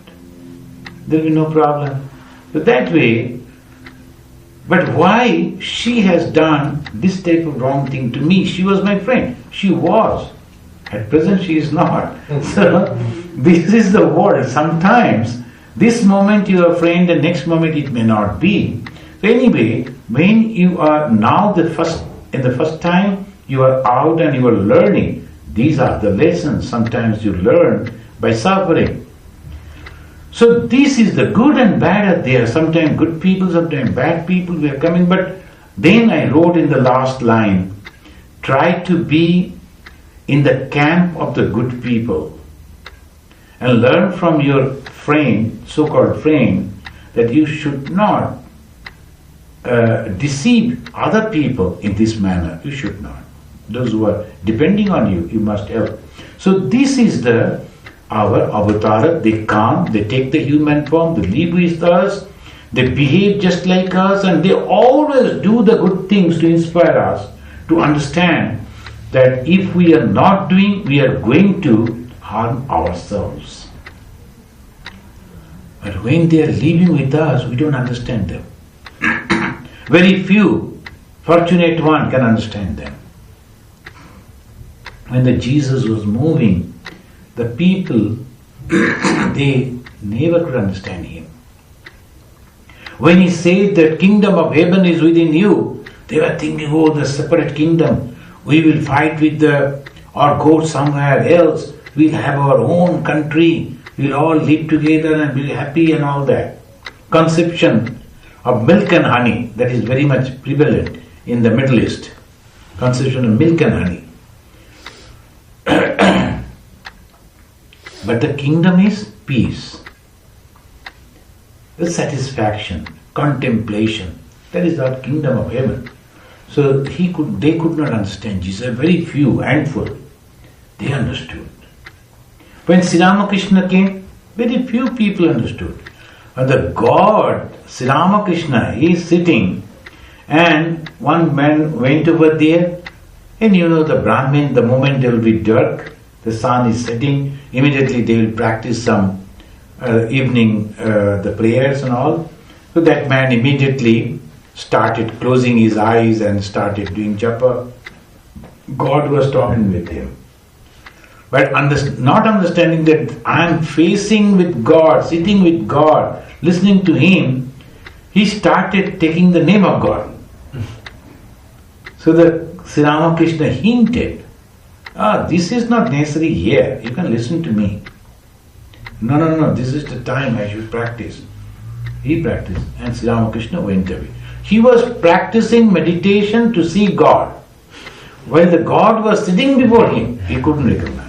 There will be no problem. So that way, but why she has done this type of wrong thing to me? She was my friend. She was. At present she is not. So this is the world. Sometimes this moment you are a friend, the next moment it may not be. So anyway, when you are now in the first time you are out and you are learning, these are the lessons sometimes you learn by suffering. So this is the good and bad are there. Sometimes good people, sometimes bad people we are coming. But then I wrote in the last line, try to be in the camp of the good people and learn from your friend, so-called friend, that you should not deceive other people in this manner. You should not. Those who are depending on you, you must help. So this is our avatar. They come, they take the human form, they live with us, they behave just like us, and they always do the good things to inspire us to understand that if we are not doing, we are going to harm ourselves. But when they are living with us, we don't understand them. Very few, fortunate one can understand them. When the Jesus was moving, the people, they never could understand him. When he said that kingdom of heaven is within you, they were thinking, oh, the separate kingdom, we will fight with or go somewhere else, we'll have our own country, we'll all live together and be happy and all that. Conception of milk and honey, that is very much prevalent in the Middle East. Conception of milk and honey. But the kingdom is peace, the satisfaction, contemplation. That is our kingdom of heaven. So they could not understand Jesus. A very few, handful, they understood. When Sri Ramakrishna came, very few people understood. And the God, Sri Ramakrishna, he is sitting, and one man went over there, and the Brahmin, the moment there will be dark, the sun is setting, immediately they will practice some evening, the prayers and all. So that man immediately started closing his eyes and started doing japa. God was talking with him. But not understanding that I am facing with God, sitting with God, listening to Him, he started taking the name of God. So the Sri Ramakrishna hinted, this is not necessary here, you can listen to me. No, this is the time I should practice. He practiced, and Sri Ramakrishna went away. He was practicing meditation to see God. While the God was sitting before him, he couldn't recognize.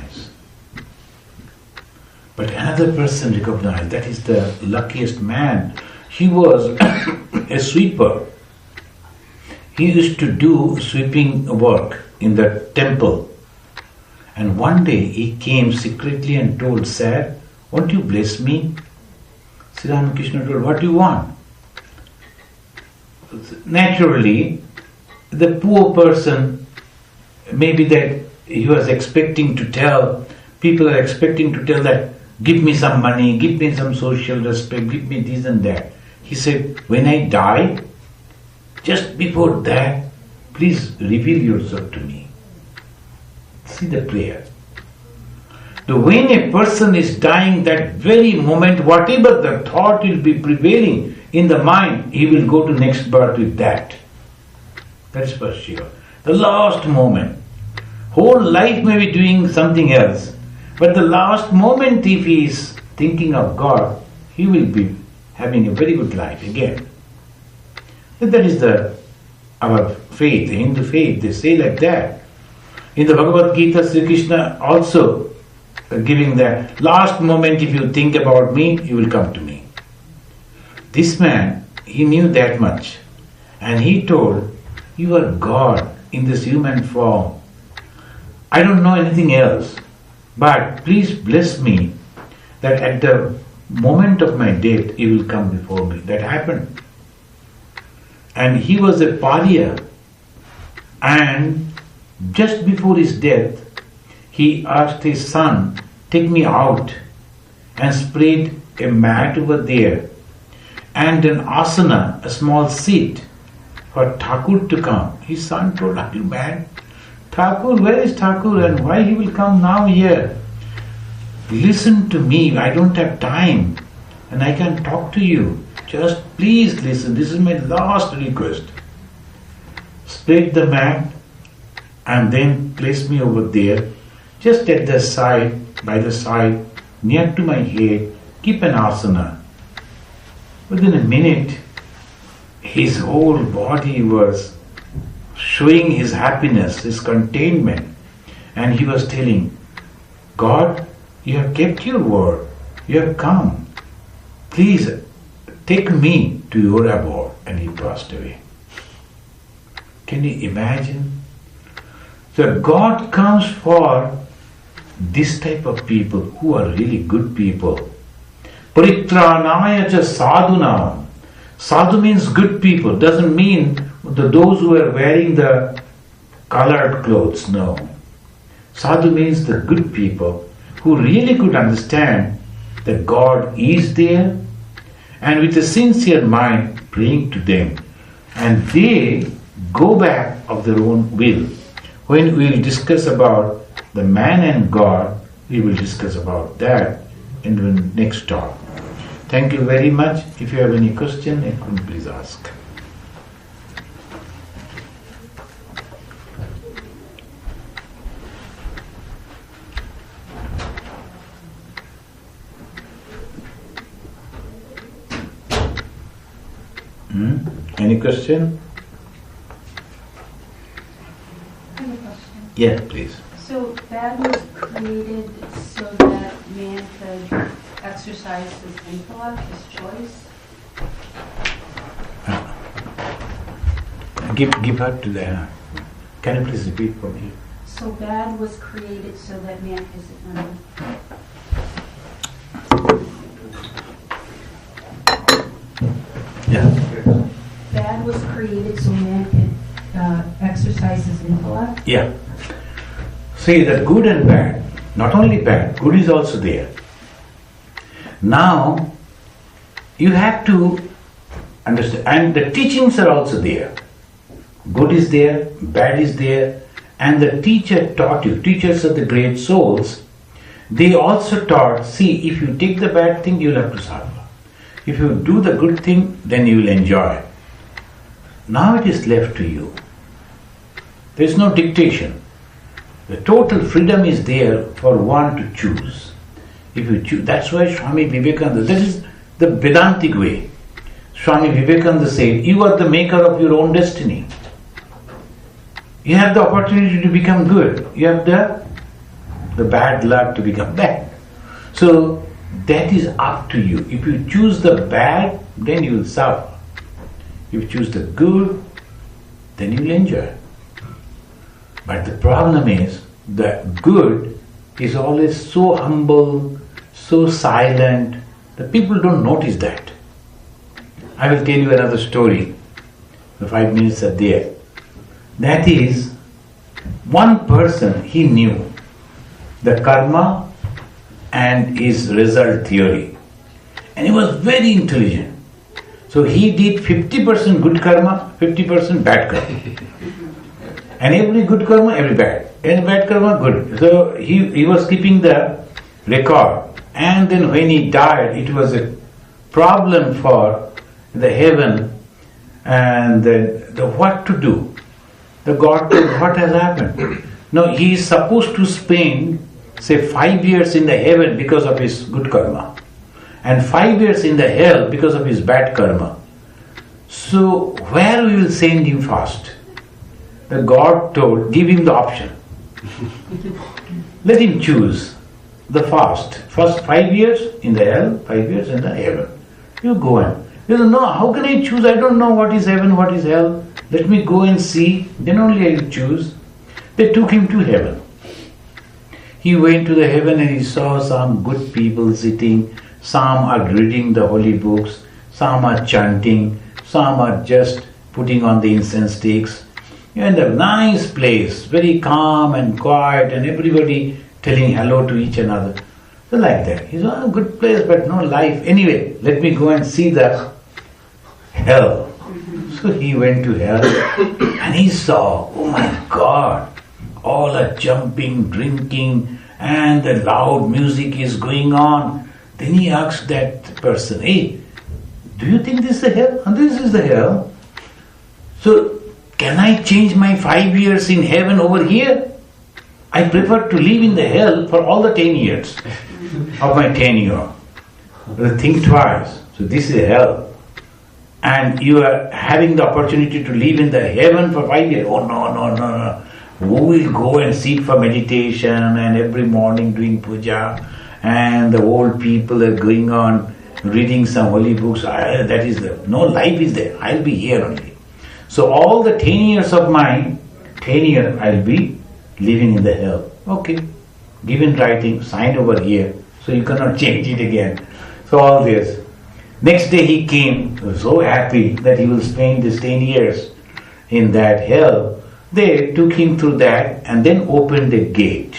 But another person recognized, that is the luckiest man. He was a sweeper. He used to do sweeping work in the temple. And one day he came secretly and told, "Sir, won't you bless me?" Sri Ramakrishna told, "What do you want?" Naturally, the poor person, maybe that he was expecting to tell, people are expecting to tell that, "Give me some money, give me some social respect, give me this and that." He said, "When I die, just before that, please reveal yourself to me." See the prayer. When a person is dying, that very moment, whatever the thought will be prevailing in the mind, he will go to next birth with that. That's for sure. The last moment. Whole life may be doing something else, but the last moment, if he is thinking of God, he will be having a very good life again. That is our faith, the Hindu faith, they say like that. In the Bhagavad Gita, Sri Krishna also giving the last moment, if you think about me, you will come to me. This man, he knew that much, and he told, "You are God in this human form. I don't know anything else, but please bless me that at the moment of my death, you will come before me." That happened. And he was a pariah, and just before his death, he asked his son, "Take me out," and spread a mat over there and an asana, a small seat for Thakur to come. His son told, "Are you mad? Thakur, where is Thakur and why he will come now here? Listen to me, I don't have time and I can talk to you. Just please listen, this is my last request. Spread the mat and then place me over there, just at the side, by the side, near to my head, keep an asana." Within a minute, his whole body was showing his happiness, his contentment, and he was telling, "God, you have kept your word, you have come. Please take me to your abode." And he passed away. Can you imagine? So God comes for this type of people who are really good people. Paritranaya cha sadhuna. Sadhu means good people, doesn't mean those who are wearing the colored clothes, no. Sadhu means the good people who really could understand that God is there, and with a sincere mind praying to them, and they go back of their own will. When we will discuss about the man and God, we will discuss about that in the next talk. Thank you very much. If you have any question, you can please ask. Any question? I have a question. Yeah, please. So bad was created so that man could exercise his intellect, his choice? Give her to the... Can you please repeat for me? So bad was created so that man could... Yeah. Bad was created so man could exercise his intellect? Yeah. See, that good and bad, not only bad, good is also there. Now, you have to understand, and the teachings are also there. Good is there, bad is there, and the teacher taught you, teachers are the great souls, they also taught, see, if you take the bad thing, you'll have to suffer. If you do the good thing, then you will enjoy. Now it is left to you. There is no dictation. The total freedom is there for one to choose. If you choose, that's why Swami Vivekananda, that is the Vedantic way. Swami Vivekananda said, you are the maker of your own destiny. You have the opportunity to become good. You have the bad luck to become bad. So that is up to you. If you choose the bad, then you will suffer. If you choose the good, then you will enjoy. But the problem is, the good is always so humble, so silent, that people don't notice that. I will tell you another story. The 5 minutes are there. That is, one person, he knew the karma and his result theory. And he was very intelligent. So he did 50% good karma, 50% bad karma. And every good karma, every bad. And bad karma, good. So he was keeping the record. And then when he died, it was a problem for the heaven and the what to do. The God told what has happened. Now he is supposed to spend, say, 5 years in the heaven because of his good karma, and 5 years in the hell because of his bad karma. So where we will send him first? The God told, give him the option. Let him choose the first 5 years in the hell, 5 years in the heaven. You go and you don't know, how can I choose? I don't know what is heaven, what is hell. Let me go and see, then only I will choose. They took him to heaven. He went to the heaven and he saw some good people sitting. Some are reading the holy books, some are chanting, some are just putting on the incense sticks. And a nice place, very calm and quiet, and everybody telling hello to each another. So like that. He said, oh, good place, but no life. Anyway, let me go and see the hell. So he went to hell and he saw, oh my God, all are jumping, drinking, and the loud music is going on. Then he asked that person, hey, do you think this is the hell? And this is the hell. So can I change my 5 years in heaven over here? I prefer to live in the hell for all the 10 years of my tenure. Think twice. So this is hell. And you are having the opportunity to live in the heaven for 5 years. Oh no. Who will go and seek for meditation and every morning doing puja, and the old people are going on reading some holy books. That is no life is there. I'll be here only. So all the 10 years of my tenure, I'll be living in the hell. Okay. Given writing, sign over here, so you cannot change it again. So all this. Next day he came, so happy that he will spend his 10 years in that hell. They took him through that and then opened a gate,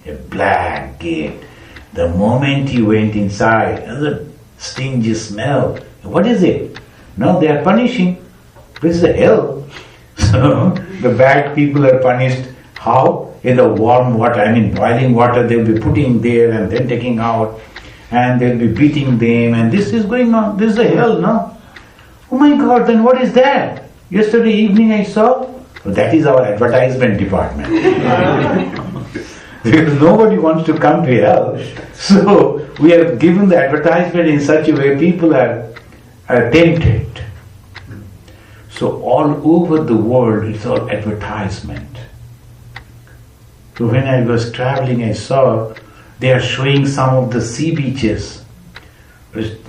a black gate. The moment he went inside, the stingy smell. What is it? No, they are punishing. This is a hell. So the bad people are punished. How? In the warm water, boiling water, they will be putting there and then taking out, and they will be beating them, and this is going on. This is a hell, no? Oh my God, then what is that? Yesterday evening I saw. Well, that is our advertisement department. Because nobody wants to come to hell. So we have given the advertisement in such a way people are tempted. So all over the world it's all advertisement. So when I was traveling, I saw they are showing some of the sea beaches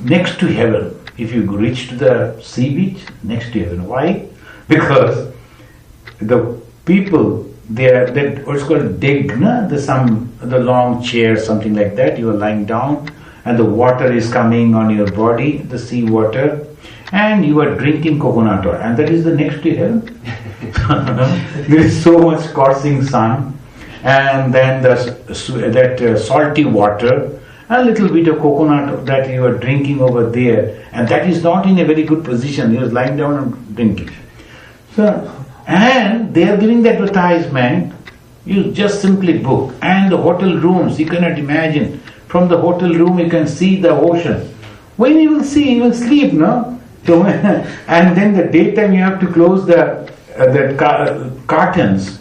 next to heaven. If you reach to the sea beach, next to heaven. Why? Because the people, they are that what's called dig, na? The long chair, something like that. You are lying down, and the water is coming on your body, the sea water, and you are drinking coconut oil, and that is the next to heaven. There is so much scorching sun, and then that salty water, a little bit of coconut that you are drinking over there, and that is not in a very good position. You are lying down and drinking. So, and they are giving the advertisement. You just simply book, and the hotel rooms. You cannot imagine. From the hotel room, you can see the ocean. When you will see, you will sleep, no? So, and then the daytime you have to close the curtains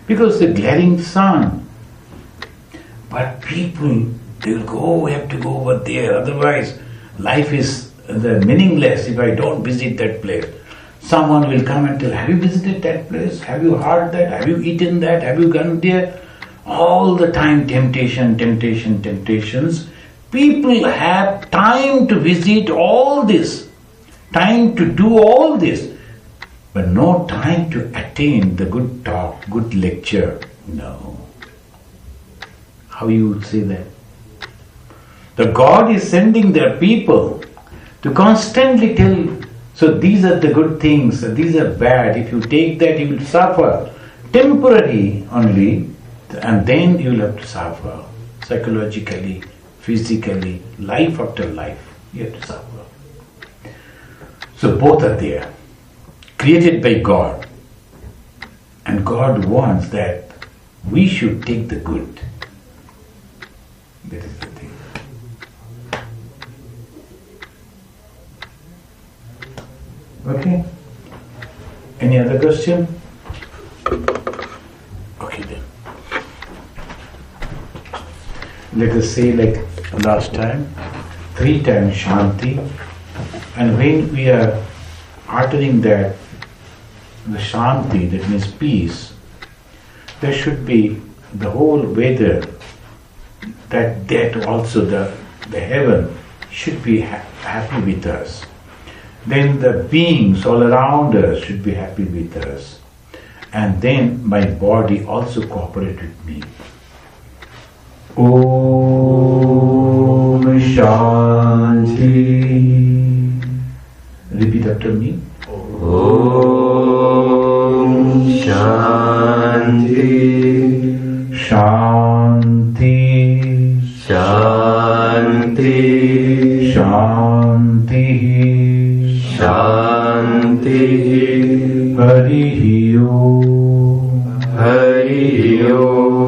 because the glaring sun. But people, they will go, oh, we have to go over there. Otherwise, life is meaningless if I don't visit that place. Someone will come and tell, have you visited that place? Have you heard that? Have you eaten that? Have you gone there? All the time temptation, temptation, temptations. People have time to visit all this, time to do all this, but no time to attain the good talk, good lecture. No. How you would say that? The God is sending their people to constantly tell, so these are the good things, these are bad. If you take that, you will suffer temporarily only, and then you will have to suffer psychologically, physically, life after life. You have to suffer. So both are there, created by God, and God wants that we should take the good. That is the thing. Okay? Any other question? Okay then. Let us say like last time, 3 times Shanti, and when we are uttering that, the Shanti, that means peace, there should be the whole weather, that also the heaven should be happy with us. Then the beings all around us should be happy with us. And then my body also cooperate with me. Om Shanti. Repeat after me. Om Shanti. Shanti. Shanti. Shanti. Shanti. Hari Om. Hari Om.